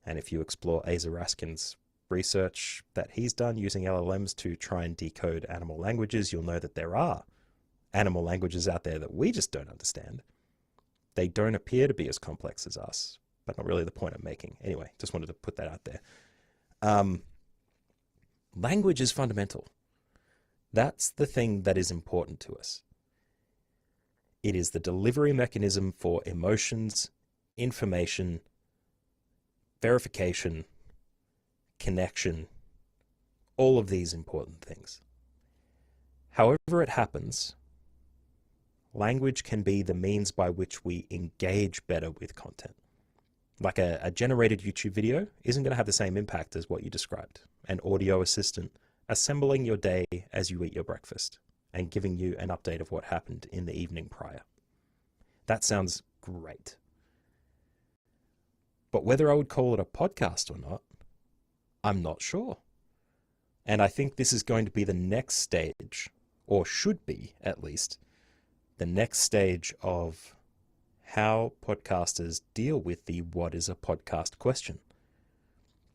And if you explore Asa Raskin's research that he's done using LLMs to try and decode animal languages, you'll know that there are animal languages out there that we just don't understand. They don't appear to be as complex as us, but not really the point I'm making. Anyway, just wanted to put that out there. Language is fundamental. That's the thing that is important to us. It is the delivery mechanism for emotions, information, verification, connection, all of these important things. However it happens, language can be the means by which we engage better with content. Like a generated YouTube video isn't going to have the same impact as what you described. An audio assistant assembling your day as you eat your breakfast and giving you an update of what happened in the evening prior. That sounds great. But whether I would call it a podcast or not, I'm not sure. And I think this is going to be the next stage, or should be at least, the next stage of how podcasters deal with the what is a podcast question.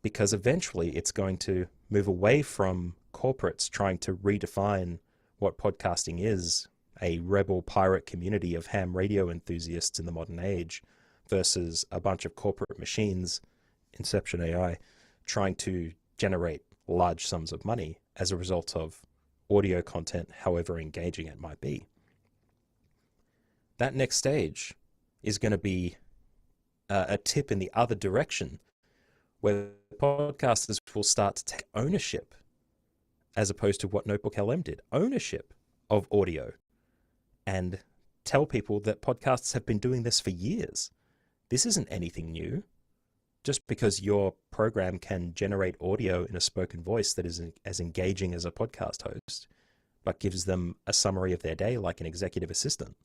Because eventually it's going to move away from corporates trying to redefine what podcasting is, a rebel pirate community of ham radio enthusiasts in the modern age, versus a bunch of corporate machines, Inception AI, trying to generate large sums of money as a result of audio content, however engaging it might be. That next stage is going to be a tip in the other direction, where podcasters will start to take ownership, as opposed to what Notebook LM did, ownership of audio, and tell people that podcasts have been doing this for years. This isn't anything new. Just because your program can generate audio in a spoken voice that is as engaging as a podcast host, but gives them a summary of their day like an executive assistant,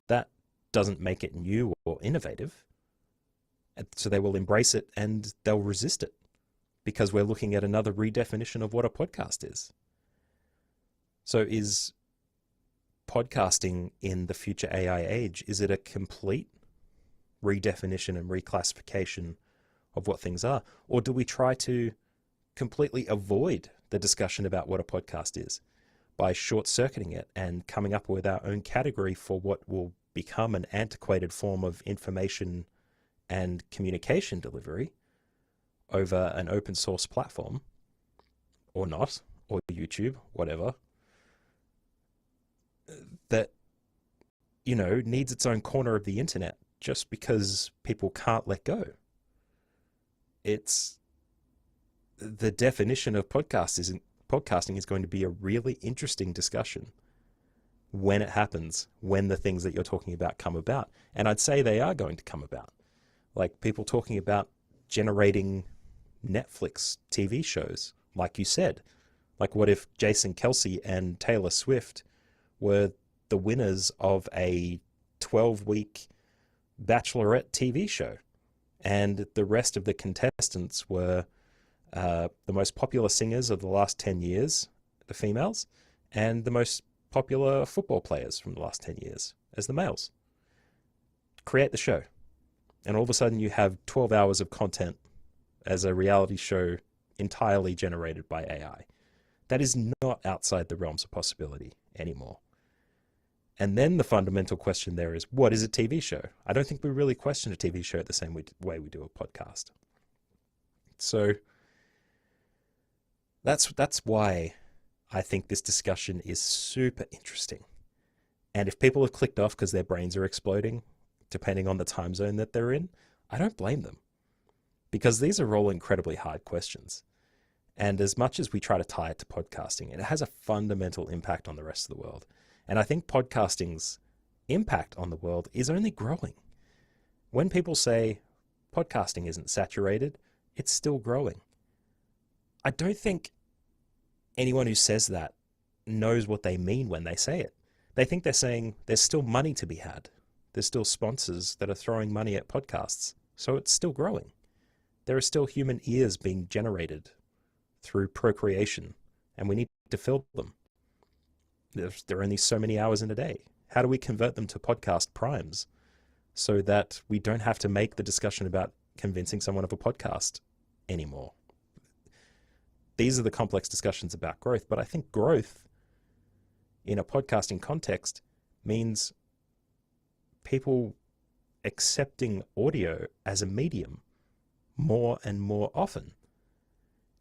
that doesn't make it new or innovative. So they will embrace it and they'll resist it because we're looking at another redefinition of what a podcast is. So is podcasting in the future AI age, is it a complete redefinition and reclassification of what things are? Or do we try to completely avoid the discussion about what a podcast is by short-circuiting it and coming up with our own category for what will become an antiquated form of information and communication delivery over an open source platform, or not, or YouTube, whatever, that, you know, needs its own corner of the internet just because people can't let go. It's the definition of podcasting is going to be a really interesting discussion when it happens, when the things that you're talking about come about. And I'd say they are going to come about. Like people talking about generating Netflix TV shows, like you said. Like what if Jason Kelsey and Taylor Swift were the winners of a 12-week Bachelorette TV show, and the rest of the contestants were the most popular singers of the last 10 years, the females, and the most popular football players from the last 10 years as the males. Create the show. And all of a sudden you have 12 hours of content as a reality show entirely generated by AI. That is not outside the realms of possibility anymore. And then the fundamental question there is, what is a TV show? I don't think we really question a TV show the same way we do a podcast. So that's why I think this discussion is super interesting. And if people have clicked off because their brains are exploding, depending on the time zone that they're in, I don't blame them. Because these are all incredibly hard questions. And as much as we try to tie it to podcasting, it has a fundamental impact on the rest of the world. And I think podcasting's impact on the world is only growing. When people say podcasting isn't saturated, it's still growing. I don't think anyone who says that knows what they mean when they say it. They think they're saying there's still money to be had. There's still sponsors that are throwing money at podcasts. So it's still growing. There are still human ears being generated through procreation, and we need to fill them. There are only so many hours in a day. How do we convert them to podcast primes so that we don't have to make the discussion about convincing someone of a podcast anymore? These are the complex discussions about growth, but I think growth in a podcasting context means people accepting audio as a medium more and more often.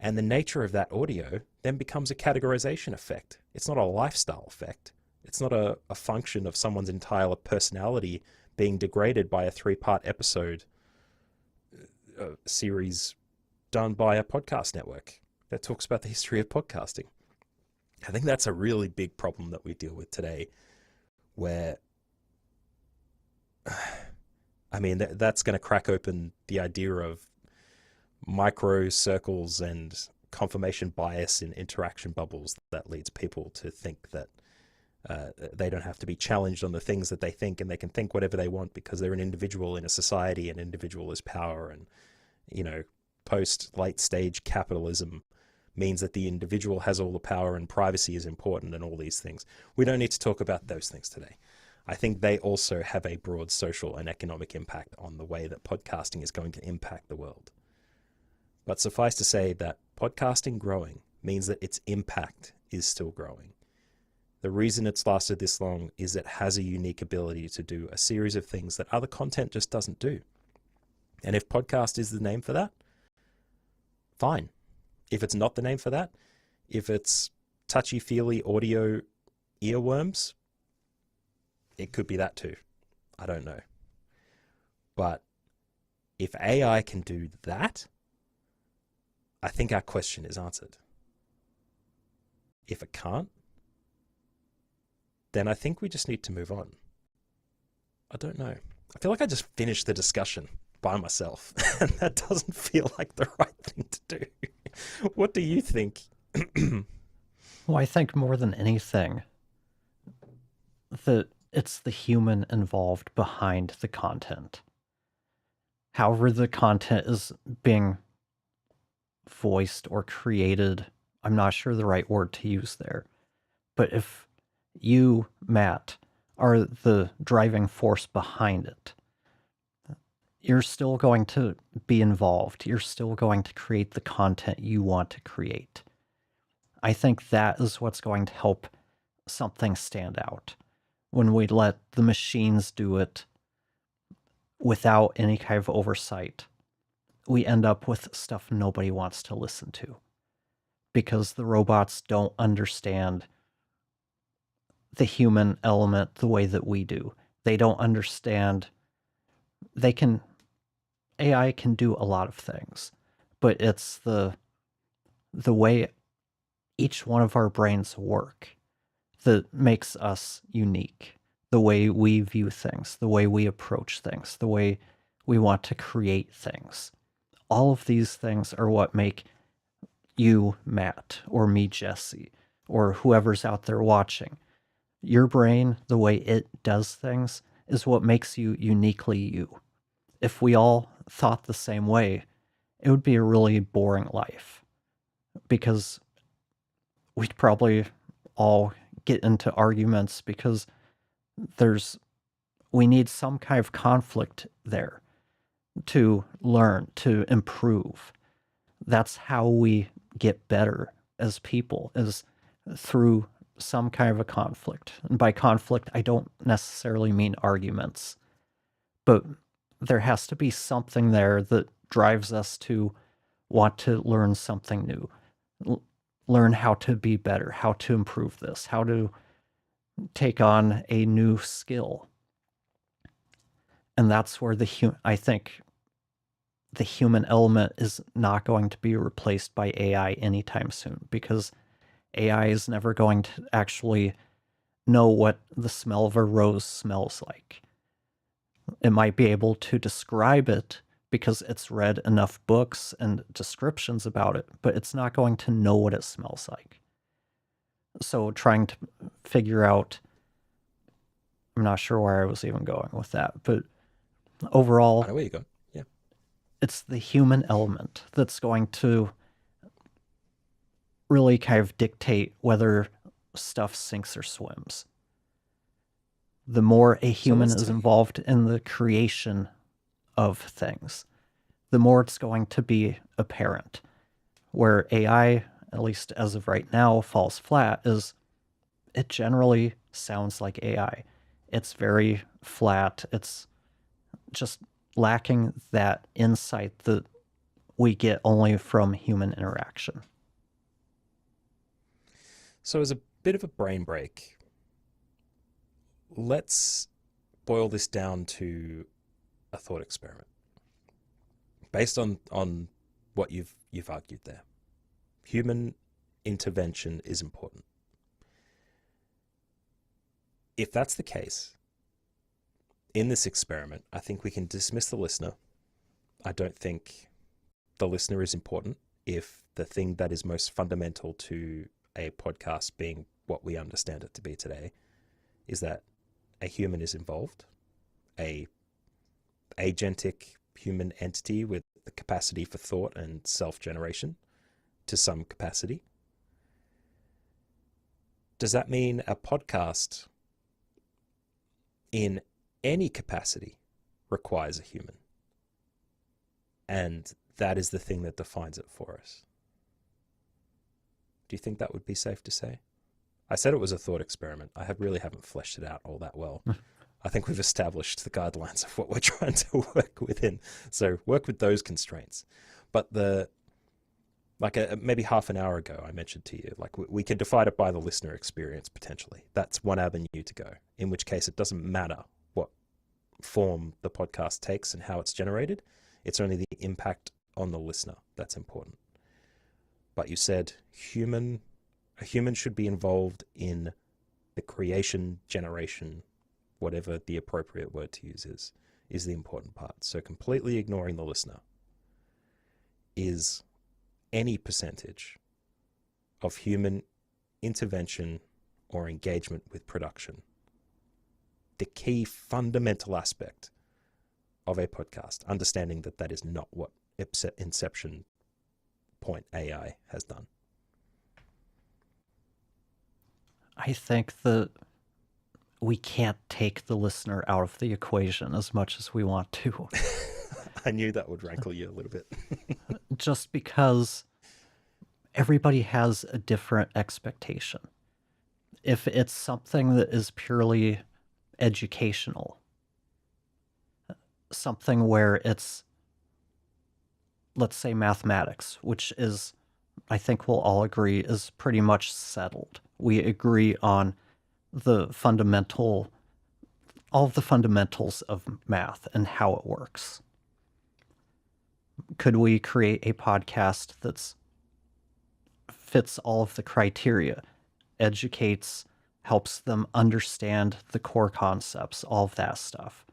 And the nature of that audio then becomes a categorization effect. It's not a lifestyle effect. It's not a function of someone's entire personality being degraded by a 3-part episode series done by a podcast network that talks about the history of podcasting. I think that's a really big problem that we deal with today, where, I mean, that's going to crack open the idea of micro circles and confirmation bias in interaction bubbles that leads people to think that they don't have to be challenged on the things that they think, and they can think whatever they want because they're an individual in a society, and individual is power. And, you know, post late stage capitalism means that the individual has all the power and privacy is important and all these things. We don't need to talk about those things today. I think they also have a broad social and economic impact on the way that podcasting is going to impact the world. But suffice to say that podcasting growing means that its impact is still growing. The reason it's lasted this long is it has a unique ability to do a series of things that other content just doesn't do. And if podcast is the name for that, fine. If it's not the name for that, if it's touchy-feely audio earworms, it could be that too. I don't know. But if AI can do that, I think our question is answered. If it can't, then I think we just need to move on. I don't know. I feel like I just finished the discussion by myself, and that doesn't feel like the right thing to do. What do you think? Well, I think more than anything that it's the human involved behind the content. However the content is being voiced or created, I'm not sure the right word to use there. But if you, Matt, are the driving force behind it, you're still going to be involved. You're still going to create the content you want to create. I think that is what's going to help something stand out. When we let the machines do it without any kind of oversight, we end up with stuff nobody wants to listen to. Because the robots don't understand the human element the way that we do. They don't understand. AI can do a lot of things, but it's the way each one of our brains work that makes us unique. The way we view things, the way we approach things, the way we want to create things. All of these things are what make you, Matt, or me, Jesse, or whoever's out there watching. Your brain, the way it does things, is what makes you uniquely you. If we all thought the same way, it would be a really boring life because we'd probably all get into arguments because there's we need some kind of conflict there to learn, to improve. That's how we get better as people, is through some kind of a conflict. And by conflict, I don't necessarily mean arguments, but there has to be something there that drives us to want to learn something new, learn how to be better, how to improve this, how to take on a new skill. And that's where I think the human element is not going to be replaced by AI anytime soon, because AI is never going to actually know what the smell of a rose smells like. It might be able to describe it because it's read enough books and descriptions about it, but it's not going to know what it smells like. So trying to figure out, I'm not sure where I was even going with that, but overall, I know where you go. Yeah. it's the human element that's going to really kind of dictate whether stuff sinks or swims. The more a So human let's is involved in the creation of things, the more it's going to be apparent. Where AI, at least as of right now, falls flat is it generally sounds like AI. It's very flat. It's just lacking that insight that we get only from human interaction. So as a bit of a brain break, let's boil this down to a thought experiment based on what you've argued there. Human intervention is important. If that's the case, in this experiment, I think we can dismiss the listener. I don't think the listener is important if the thing that is most fundamental to a podcast being what we understand it to be today is that a human is involved, a agentic human entity with the capacity for thought and self-generation to some capacity. Does that mean a podcast in any capacity requires a human? And that is the thing that defines it for us. Do you think that would be safe to say? I said it was a thought experiment. I really haven't fleshed it out all that well. I think we've established the guidelines of what we're trying to work within. So work with those constraints. But maybe half an hour ago, I mentioned to you, like we can divide it by the listener experience potentially. That's one avenue to go, in which case it doesn't matter what form the podcast takes and how it's generated. It's only the impact on the listener that's important. But you said a human should be involved in the creation, generation, whatever the appropriate word to use is the important part. So completely ignoring the listener is any percentage of human intervention or engagement with production the key fundamental aspect of a podcast, understanding that that is not what Inception Point AI has done? I think that we can't take the listener out of the equation as much as we want to. I knew that would rankle you a little bit. Just because everybody has a different expectation. If it's something that is purely educational, something where it's, let's say, mathematics, which is, I think we'll all agree, is pretty much settled. We agree on all of the fundamentals of math and how it works. Could we create a podcast that fits all of the criteria, educates, helps them understand the core concepts, all of that stuff,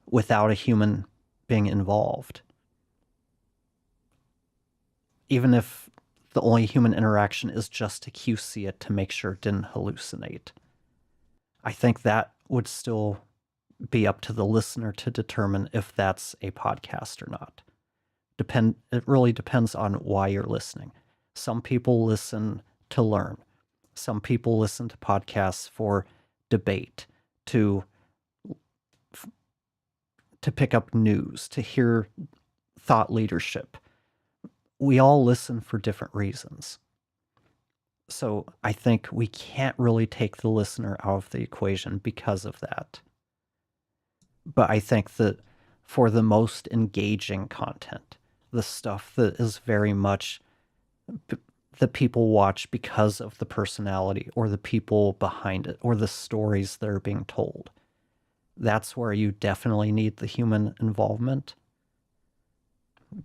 without a human being involved. Even if the only human interaction is just to QC it to make sure it didn't hallucinate. I think that would still be up to the listener to determine if that's a podcast or not. It really depends on why you're listening. Some people listen to learn. Some people listen to podcasts for debate, to pick up news, to hear thought leadership. We all listen for different reasons. So I think we can't really take the listener out of the equation because of that. But I think that for the most engaging content, the stuff that is very much that people watch because of the personality or the people behind it or the stories that are being told, that's where you definitely need the human involvement,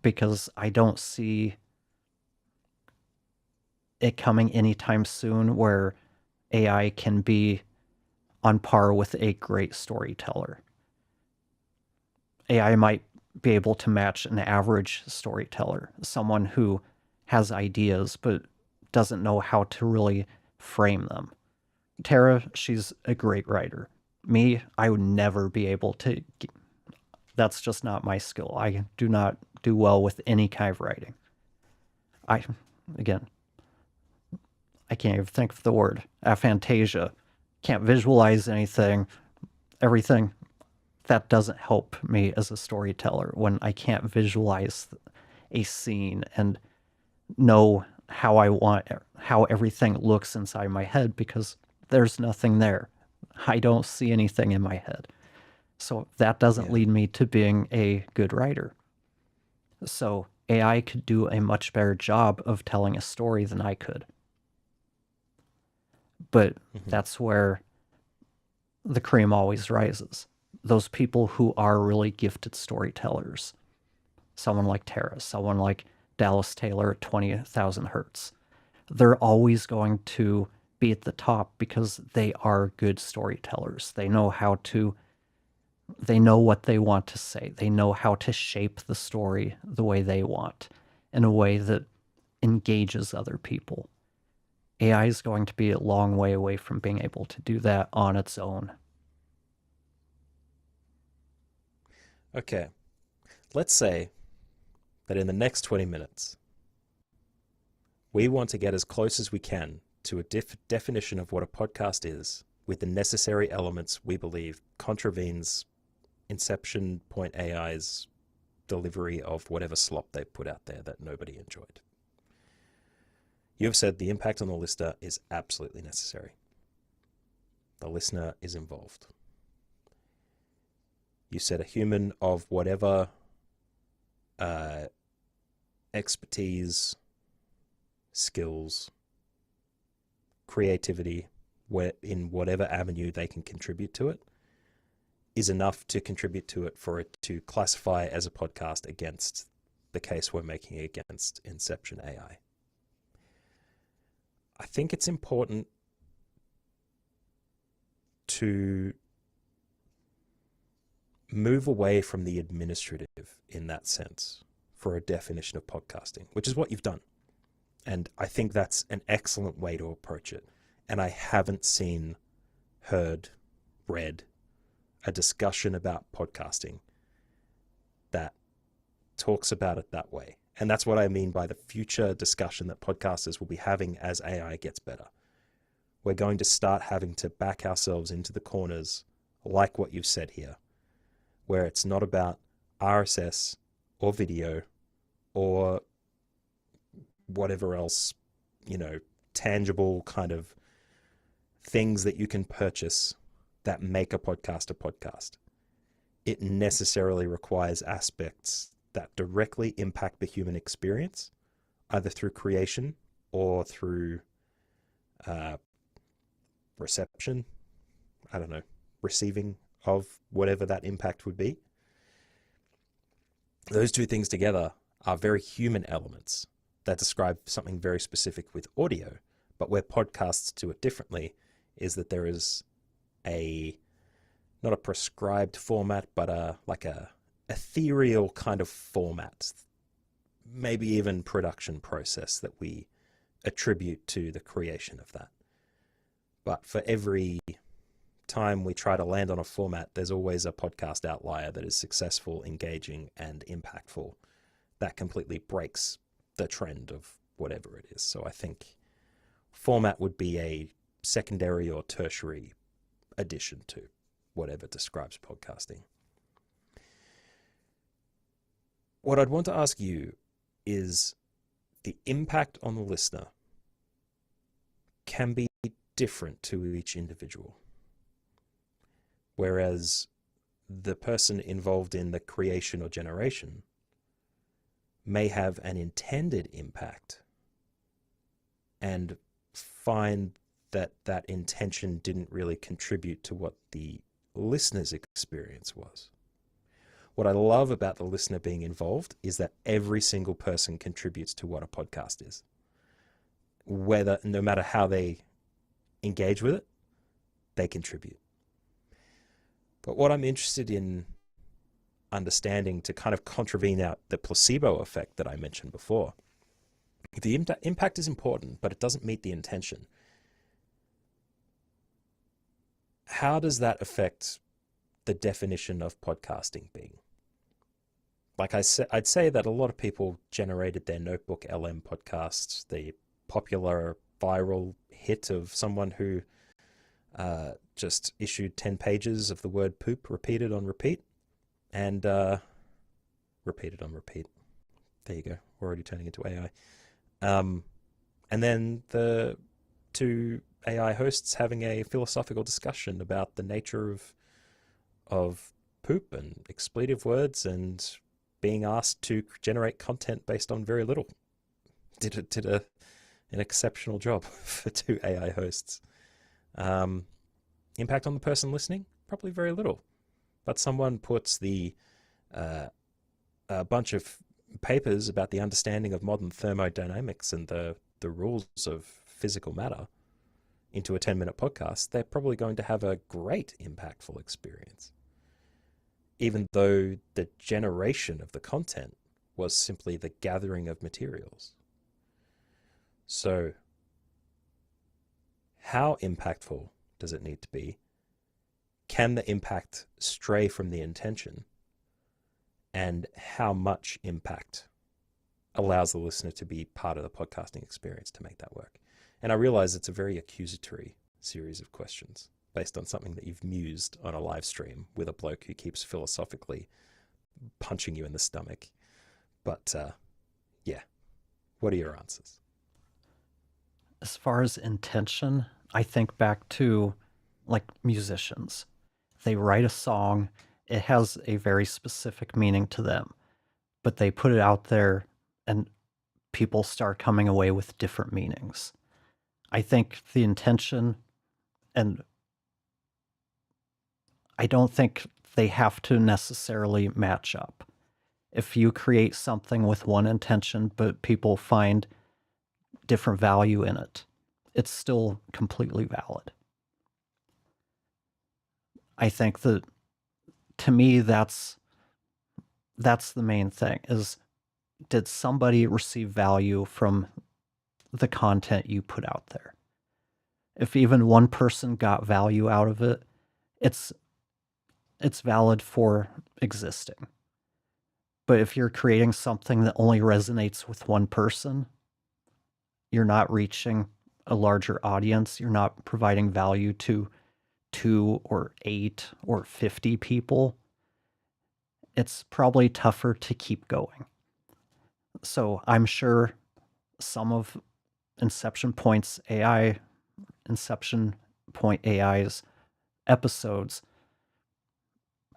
because I don't see it coming anytime soon where AI can be on par with a great storyteller. AI might be able to match an average storyteller, someone who has ideas but doesn't know how to really frame them. Tara, she's a great writer. Me, I would never be able to. That's just not my skill. I do not do well with any kind of writing. Again, I can't even think of the word. Aphantasia. Can't visualize anything. Everything. That doesn't help me as a storyteller when I can't visualize a scene and know how everything looks inside my head, because there's nothing there. I don't see anything in my head. So that doesn't lead me to being a good writer. So AI could do a much better job of telling a story than I could. But that's where the cream always rises. Those people who are really gifted storytellers, someone like Tara, someone like Dallas Taylor at 20,000 hertz, they're always going to be at the top because they are good storytellers. They know what they want to say. They know how to shape the story the way they want, in a way that engages other people. AI is going to be a long way away from being able to do that on its own. Okay. Let's say that in the next 20 minutes, we want to get as close as we can to a definition of what a podcast is, with the necessary elements we believe contravenes Inception Point AI's delivery of whatever slop they put out there that nobody enjoyed. You have said the impact on the listener is absolutely necessary. The listener is involved. You said a human of whatever expertise, skills, creativity, in whatever avenue they can contribute to it, is enough to contribute to it for it to classify as a podcast against the case we're making against Inception AI. I think it's important to move away from the administrative in that sense for a definition of podcasting, which is what you've done. And I think that's an excellent way to approach it. And I haven't seen, heard, read a discussion about podcasting that talks about it that way. And that's what I mean by the future discussion that podcasters will be having as AI gets better. We're going to start having to back ourselves into the corners, like what you've said here, where it's not about RSS or video or whatever else, tangible kind of things that you can purchase that make a podcast. It necessarily requires aspects that directly impact the human experience, either through creation or through reception, receiving of whatever that impact would be. Those two things together are very human elements that describe something very specific with audio, but where podcasts do it differently is that there is not a prescribed format, but like a ethereal kind of format, maybe even production process that we attribute to the creation of that. But for every time we try to land on a format, there's always a podcast outlier that is successful, engaging, and impactful that completely breaks the trend of whatever it is. So I think format would be a secondary or tertiary addition to whatever describes podcasting. What I'd want to ask you is the impact on the listener can be different to each individual. Whereas the person involved in the creation or generation may have an intended impact and find that that intention didn't really contribute to what the listener's experience was. What I love about the listener being involved is that every single person contributes to what a podcast is. No matter how they engage with it, they contribute. But what I'm interested in understanding to kind of contravene out the placebo effect that I mentioned before, the impact is important, but it doesn't meet the intention. How does that affect the definition of podcasting being? Like I'd say that a lot of people generated their Notebook LM podcasts, the popular viral hit of someone who just issued 10 pages of the word poop repeated on repeat, and repeated on repeat. There you go. We're already turning into AI. And then the two AI hosts having a philosophical discussion about the nature of poop and expletive words, and being asked to generate content based on very little. Did an exceptional job for two AI hosts. Impact on the person listening? Probably very little. But someone puts a bunch of papers about the understanding of modern thermodynamics and the rules of physical matter into a 10-minute podcast, they're probably going to have a great impactful experience, even though the generation of the content was simply the gathering of materials. So how impactful does it need to be? Can the impact stray from the intention? And how much impact allows the listener to be part of the podcasting experience to make that work? And I realize it's a very accusatory series of questions based on something that you've mused on a live stream with a bloke who keeps philosophically punching you in the stomach. But yeah, what are your answers? As far as intention, I think back to like musicians. They write a song, it has a very specific meaning to them, but they put it out there and people start coming away with different meanings. I think the intention, and I don't think they have to necessarily match up. If you create something with one intention, but people find different value in it, it's still completely valid. I think that, to me, that's the main thing, is did somebody receive value from the content you put out there? If even one person got value out of it, it's valid for existing. But if you're creating something that only resonates with one person, you're not reaching a larger audience, you're not providing value to 2 or 8 or 50 people, it's probably tougher to keep going. So I'm sure some of Inception Point AI's episodes,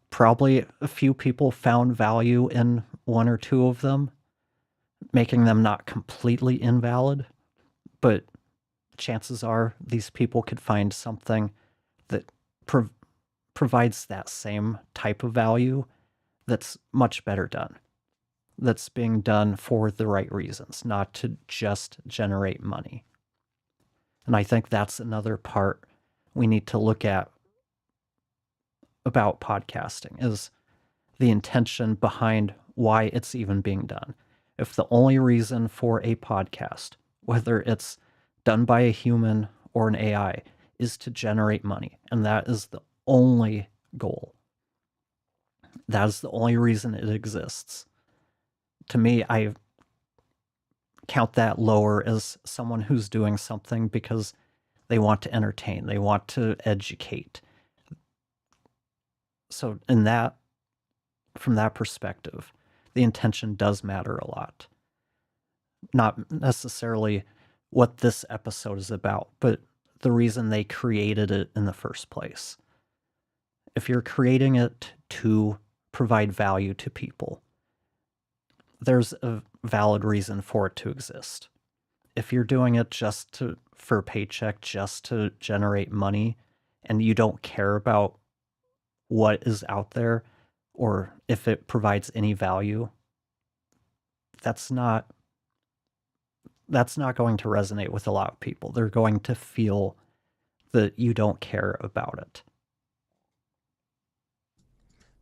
probably a few people found value in 1 or 2 of them, making them not completely invalid, but chances are these people could find something that provides that same type of value that's much better done, that's being done for the right reasons, not to just generate money. And I think that's another part we need to look at about podcasting is the intention behind why it's even being done. If the only reason for a podcast, whether it's done by a human or an AI, is to generate money, and that is the only goal, that is the only reason it exists. To me, I count that lower as someone who's doing something because they want to entertain, they want to educate. So from that perspective, the intention does matter a lot. Not necessarily what this episode is about, but the reason they created it in the first place. If you're creating it to provide value to people, there's a valid reason for it to exist. If you're doing it just for a paycheck, just to generate money, and you don't care about what is out there or if it provides any value, that's not going to resonate with a lot of people. They're going to feel that you don't care about it.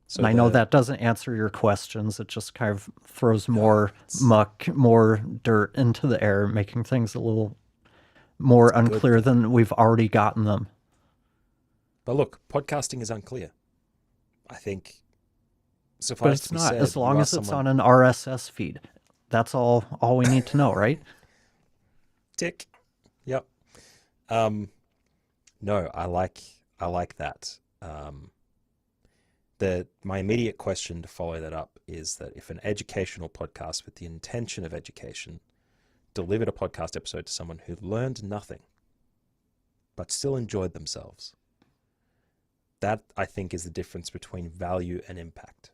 So and I know that doesn't answer your questions. It just kind of throws more muck, more dirt into the air, making things a little more unclear than we've already gotten them. But look, podcasting is unclear. I think but it's not, as long as it's on an RSS feed. That's all we need to know, right? Tick. Yep. No, I like that. My immediate question to follow that up is that if an educational podcast with the intention of education delivered a podcast episode to someone who learned nothing but still enjoyed themselves, that I think is the difference between value and impact.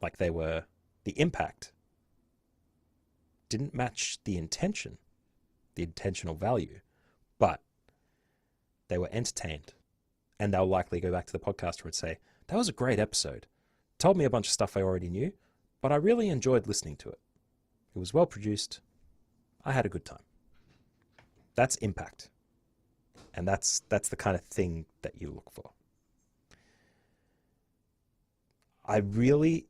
Like the impact didn't match the intentional value, but they were entertained, and they'll likely go back to the podcaster and say, that was a great episode. Told me a bunch of stuff I already knew, but I really enjoyed listening to it. It was well produced. I had a good time. That's impact. And that's the kind of thing that you look for. I really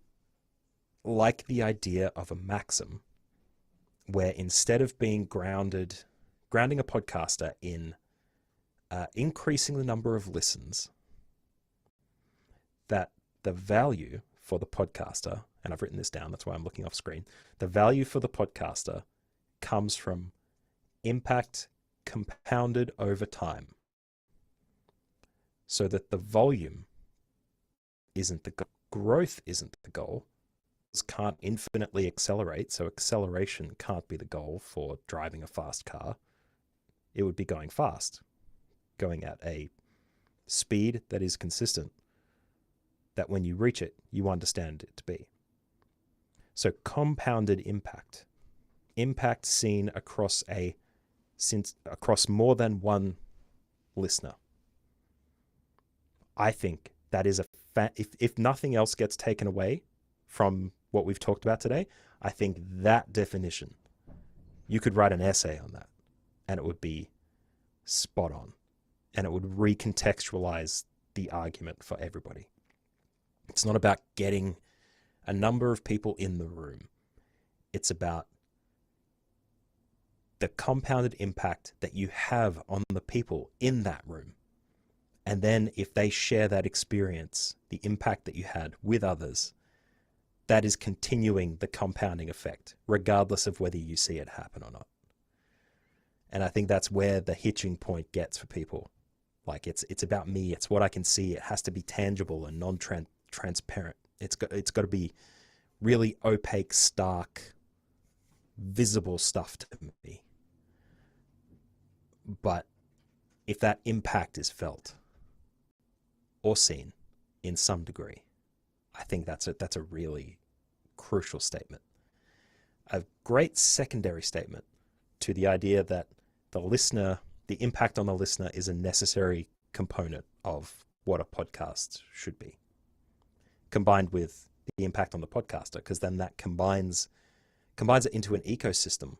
like the idea of a maxim where instead of being grounding a podcaster in increasing the number of listens, that the value for the podcaster, and I've written this down, that's why I'm looking off screen, the value for the podcaster comes from impact compounded over time, so that the volume isn't the goal, growth isn't the goal. It can't infinitely accelerate, so acceleration can't be the goal for driving a fast car. It would be going fast, going at a speed that is consistent, that when you reach it, you understand it to be. So compounded impact seen across more than one listener. I think that is if nothing else gets taken away from what we've talked about today, I think that definition, you could write an essay on that and it would be spot on, and it would recontextualize the argument for everybody. It's not about getting a number of people in the room. It's about the compounded impact that you have on the people in that room. And then if they share that experience, the impact that you had with others, that is continuing the compounding effect, regardless of whether you see it happen or not. And I think that's where the hitching point gets for people. Like it's about me. It's what I can see. It has to be tangible and non-transparent. It's got to be really opaque, stark, visible stuff to me. But if that impact is felt or seen in some degree, I think that's a really crucial statement. A great secondary statement to the idea that the impact on the listener is a necessary component of what a podcast should be, combined with the impact on the podcaster, because then that combines it into an ecosystem,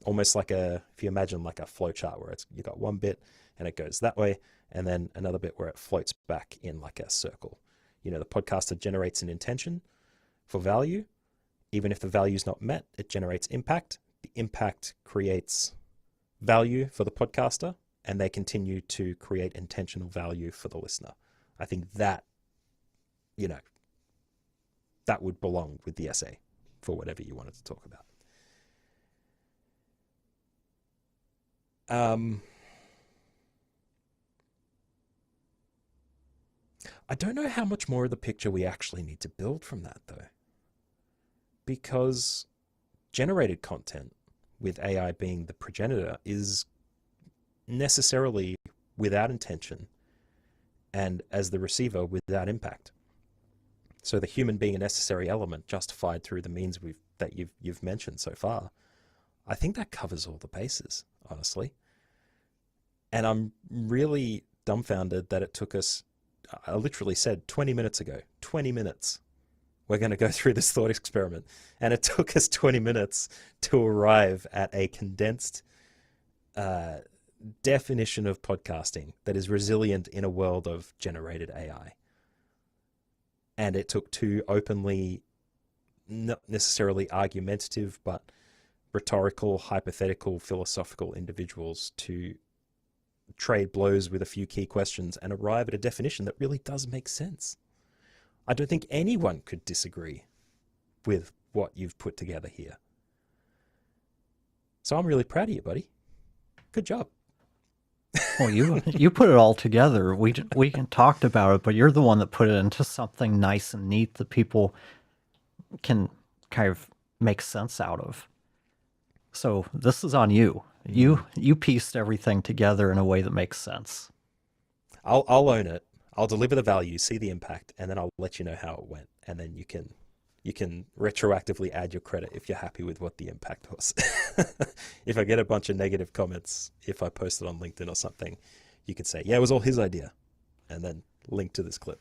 almost like if you imagine like a flow chart where you got one bit and it goes that way, and then another bit where it floats back in like a circle. You know, the podcaster generates an intention for value. Even if the value is not met, it generates impact. The impact creates value for the podcaster, and they continue to create intentional value for the listener. I think that, you know, that would belong with the essay for whatever you wanted to talk about. I don't know how much more of the picture we actually need to build from that, though, because generated content, with AI being the progenitor, is necessarily without intention and, as the receiver, without impact. So the human being a necessary element justified through the means that you've mentioned so far, I think that covers all the bases, honestly. And I'm really dumbfounded that it took us, I literally said 20 minutes ago, 20 minutes, we're going to go through this thought experiment. And it took us 20 minutes to arrive at a condensed definition of podcasting that is resilient in a world of generated AI. And it took two openly, not necessarily argumentative, but rhetorical, hypothetical, philosophical individuals to trade blows with a few key questions and arrive at a definition that really does make sense. I don't think anyone could disagree with what you've put together here. So I'm really proud of you, buddy. Good job. Well, you put it all together. We talked about it, but you're the one that put it into something nice and neat that people can kind of make sense out of. So this is on you. You pieced everything together in a way that makes sense. I'll own it. I'll deliver the value, see the impact, and then I'll let you know how it went. And then you can retroactively add your credit if you're happy with what the impact was. If I get a bunch of negative comments, if I post it on LinkedIn or something, you can say, yeah, it was all his idea, and then link to this clip.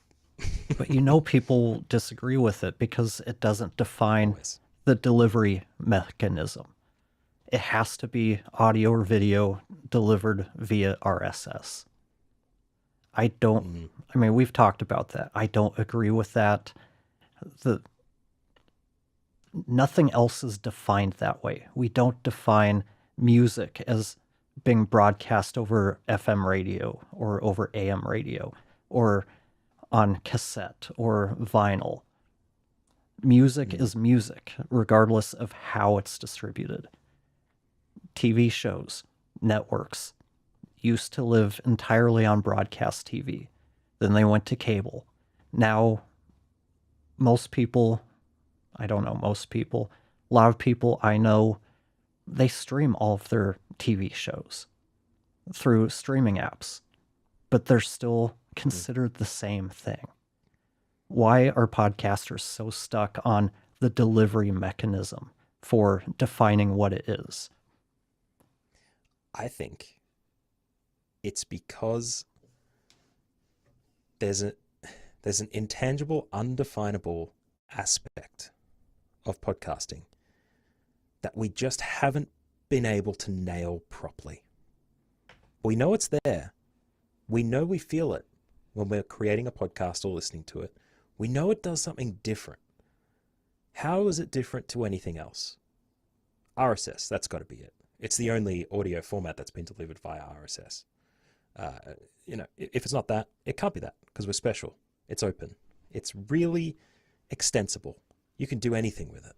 But you know people disagree with it because it doesn't define Always. the delivery mechanism. It has to be audio or video delivered via RSS. I mean, we've talked about that. I don't agree with that. Nothing else is defined that way. We don't define music as being broadcast over FM radio or over AM radio or on cassette or vinyl. Music is music, regardless of how it's distributed. TV shows, networks, used to live entirely on broadcast TV. Then they went to cable. Now, most people, I don't know most people, a lot of people I know, they stream all of their TV shows through streaming apps, but they're still considered the same thing. Why are podcasters so stuck on the delivery mechanism for defining what it is? I think it's because there's an intangible, undefinable aspect of podcasting that we just haven't been able to nail properly. We know it's there. We know we feel it when we're creating a podcast or listening to it. We know it does something different. How is it different to anything else? RSS, that's got to be it. It's the only audio format that's been delivered via RSS. If it's not that, it can't be that because we're special. It's open. It's really extensible. You can do anything with it.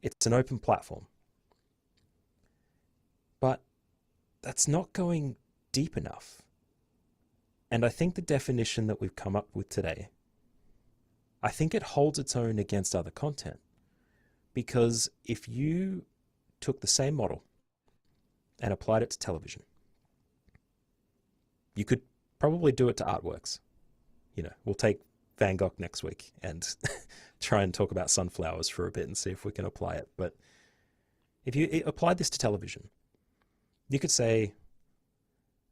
It's an open platform. But that's not going deep enough. And I think the definition that we've come up with today, I think it holds its own against other content. Because if you took the same model and applied it to television, you could probably do it to artworks. We'll take Van Gogh next week and try and talk about sunflowers for a bit and see if we can apply it. But if you applied this to television, you could say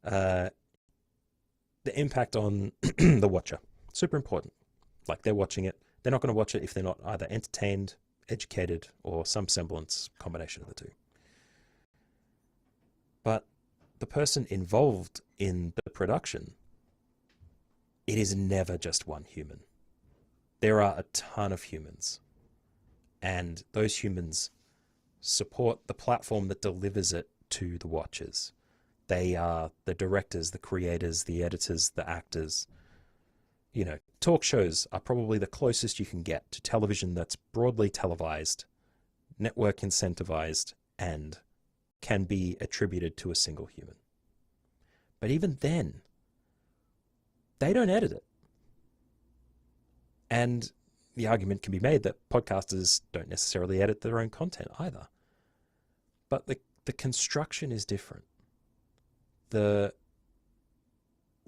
the impact on the watcher, super important. Like they're watching it. They're not going to watch it if they're not either entertained, educated, or some semblance combination of the two. But the person involved in the production it is never just one human. There are a ton of humans, and those humans support the platform that delivers it to the watchers. They are the directors, the creators, the editors, the actors. Talk shows are probably the closest you can get to television that's broadly televised, network incentivized, and can be attributed to a single human. But even then, they don't edit it. And the argument can be made that podcasters don't necessarily edit their own content either. But the construction is different.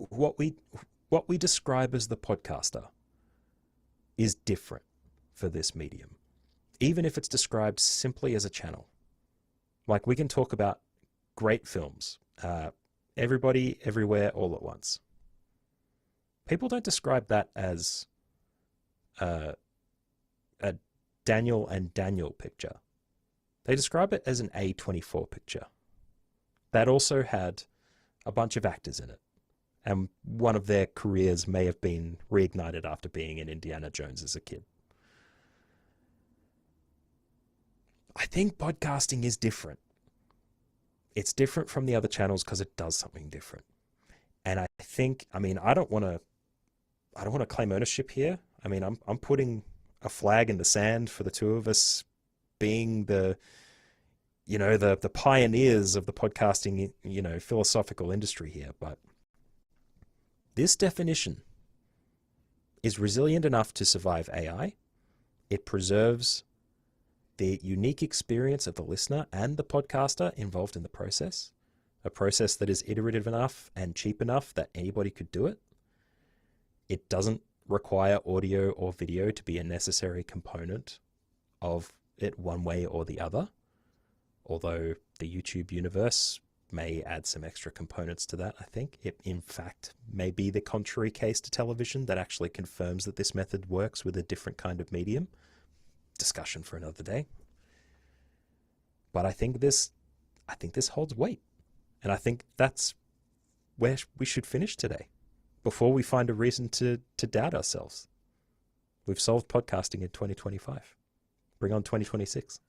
What we describe as the podcaster is different for this medium, even if it's described simply as a channel. Like, we can talk about great films, everybody, everywhere, all at once. People don't describe that as a Daniel and Daniel picture. They describe it as an A24 picture. That also had a bunch of actors in it. And one of their careers may have been reignited after being in Indiana Jones as a kid. I think podcasting is different. It's different from the other channels because it does something different. And I think, I don't want to claim ownership here. I'm putting a flag in the sand for the two of us being the pioneers of the podcasting, philosophical industry here. But this definition is resilient enough to survive AI. It preserves the unique experience of the listener and the podcaster involved in the process, a process that is iterative enough and cheap enough that anybody could do it. It doesn't require audio or video to be a necessary component of it one way or the other, although the YouTube universe may add some extra components to that. I think it, in fact, may be the contrary case to television that actually confirms that this method works with a different kind of medium. Discussion for another day. But I think this holds weight. And I think that's where we should finish today, before we find a reason to doubt ourselves. We've solved podcasting in 2025. Bring on 2026.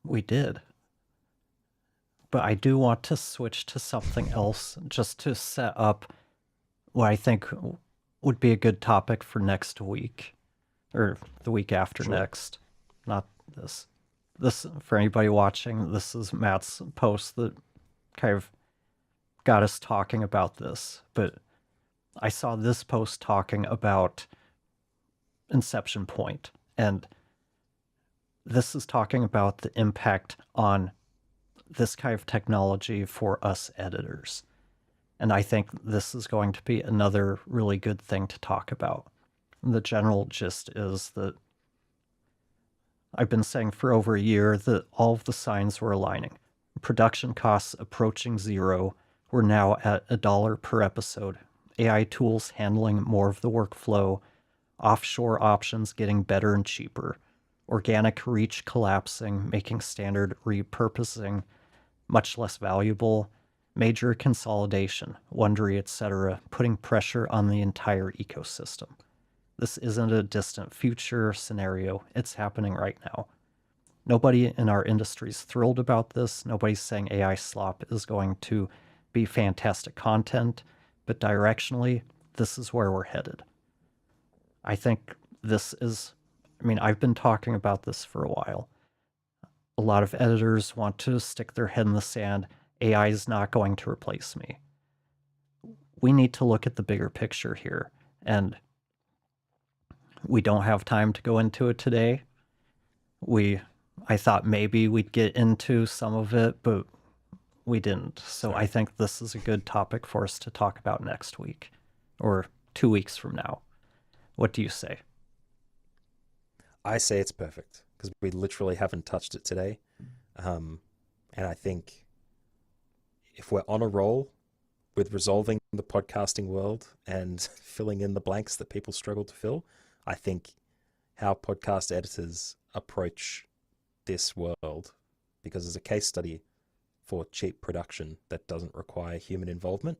We did. But I do want to switch to something else just to set up what I think would be a good topic for next week, or the week after next. Not this. This, for anybody watching, this is Matt's post that kind of got us talking about this. But I saw this post talking about Inception Point, and this is talking about the impact on this kind of technology for us editors. And I think this is going to be another really good thing to talk about. The general gist is that I've been saying for over a year that all of the signs were aligning. Production costs approaching zero. We're now at $1 per episode. AI tools handling more of the workflow. Offshore options getting better and cheaper. Organic reach collapsing, making standard repurposing much less valuable. Major consolidation, Wondery, etc., putting pressure on the entire ecosystem. This isn't a distant future scenario. It's happening right now. Nobody in our industry is thrilled about this. Nobody's saying AI slop is going to be fantastic content, but directionally, this is where we're headed. I think this is, I've been talking about this for a while. A lot of editors want to stick their head in the sand. AI is not going to replace me. We need to look at the bigger picture here, and we don't have time to go into it today. I thought maybe we'd get into some of it, but we didn't. So I think this is a good topic for us to talk about next week, or 2 weeks from now. What do you say? I say it's perfect, because we literally haven't touched it today. And I think if we're on a roll with resolving the podcasting world and filling in the blanks that people struggle to fill, I think how podcast editors approach this world, because as a case study for cheap production that doesn't require human involvement,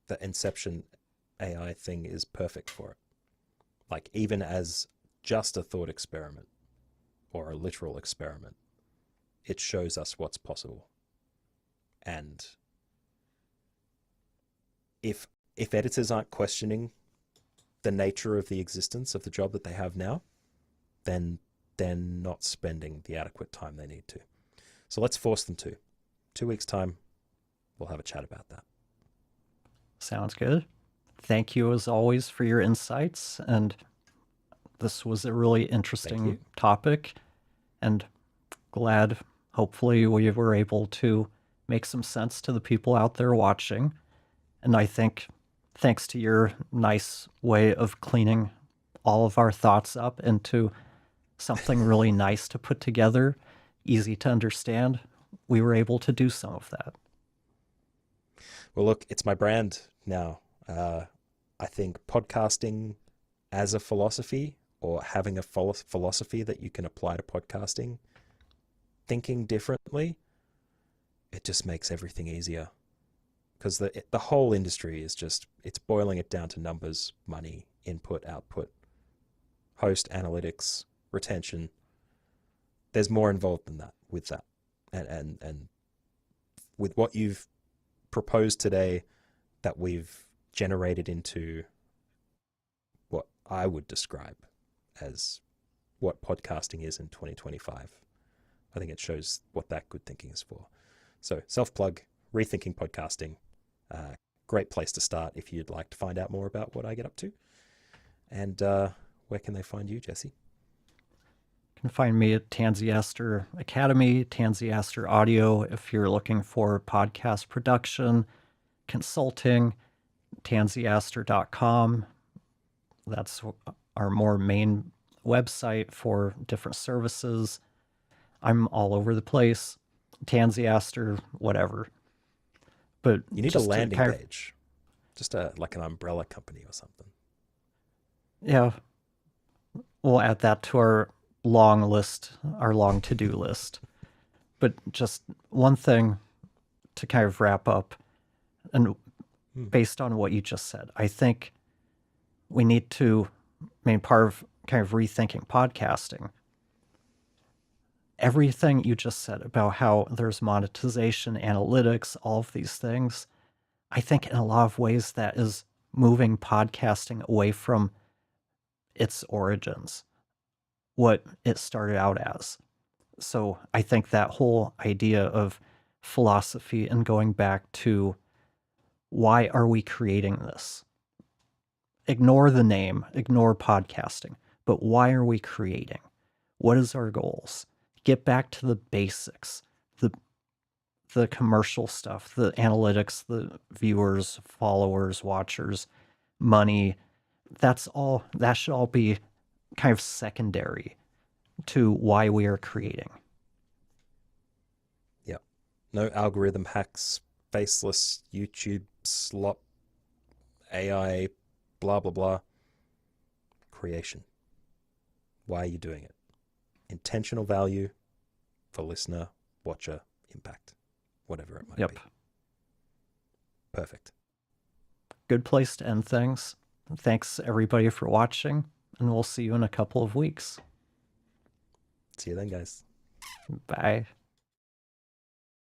the Inception AI thing is perfect for it. Like, even as just a thought experiment or a literal experiment, it shows us what's possible. And if editors aren't questioning the nature of the existence of the job that they have now, then they're not spending the adequate time they need to. So let's force them to. 2 weeks' time, we'll have a chat about that. Sounds good. Thank you as always for your insights. And this was a really interesting topic. And glad, hopefully, we were able to make some sense to the people out there watching. And I think thanks to your nice way of cleaning all of our thoughts up into something really nice to put together, easy to understand, we were able to do some of that. Well, look, it's my brand now. I think podcasting as a philosophy, or having a philosophy that you can apply to podcasting, thinking differently, it just makes everything easier. Because the whole industry is just, it's boiling it down to numbers, money, input, output, host, analytics, retention. There's more involved than that with that. And with what you've proposed today, that we've generated into what I would describe as what podcasting is in 2025. I think it shows what that good thinking is for. So self-plug, rethinking podcasting, great place to start if you'd like to find out more about what I get up to. And where can they find you, Jesse? You can find me at Tansy Aster Academy, Tansy Aster Audio if you're looking for podcast production, consulting, tansyaster.com. That's our more main website for different services. I'm all over the place. Tansy Aster, whatever. But you need a landing page, just like an umbrella company or something. Yeah, we'll add that to our long list, our long to-do list. But just one thing to kind of wrap up, and based on what you just said, I think we need to, part of kind of rethinking podcasting, everything you just said about how there's monetization, analytics, all of these things, I think in a lot of ways that is moving podcasting away from its origins, what it started out as. So I think that whole idea of philosophy and going back to why are we creating this? Ignore the name, ignore podcasting, but why are we creating? What is our goals? Get back to the basics, the commercial stuff, the analytics, the viewers, followers, watchers, money. That should all be kind of secondary to why we are creating. Yep. No algorithm hacks, faceless YouTube slop, AI, blah, blah, blah. Creation. Why are you doing it? Intentional value for listener, watcher, impact, whatever it might be. Perfect. Good place to end things. Thanks everybody for watching, and we'll see you in a couple of weeks. See you then, guys. Bye.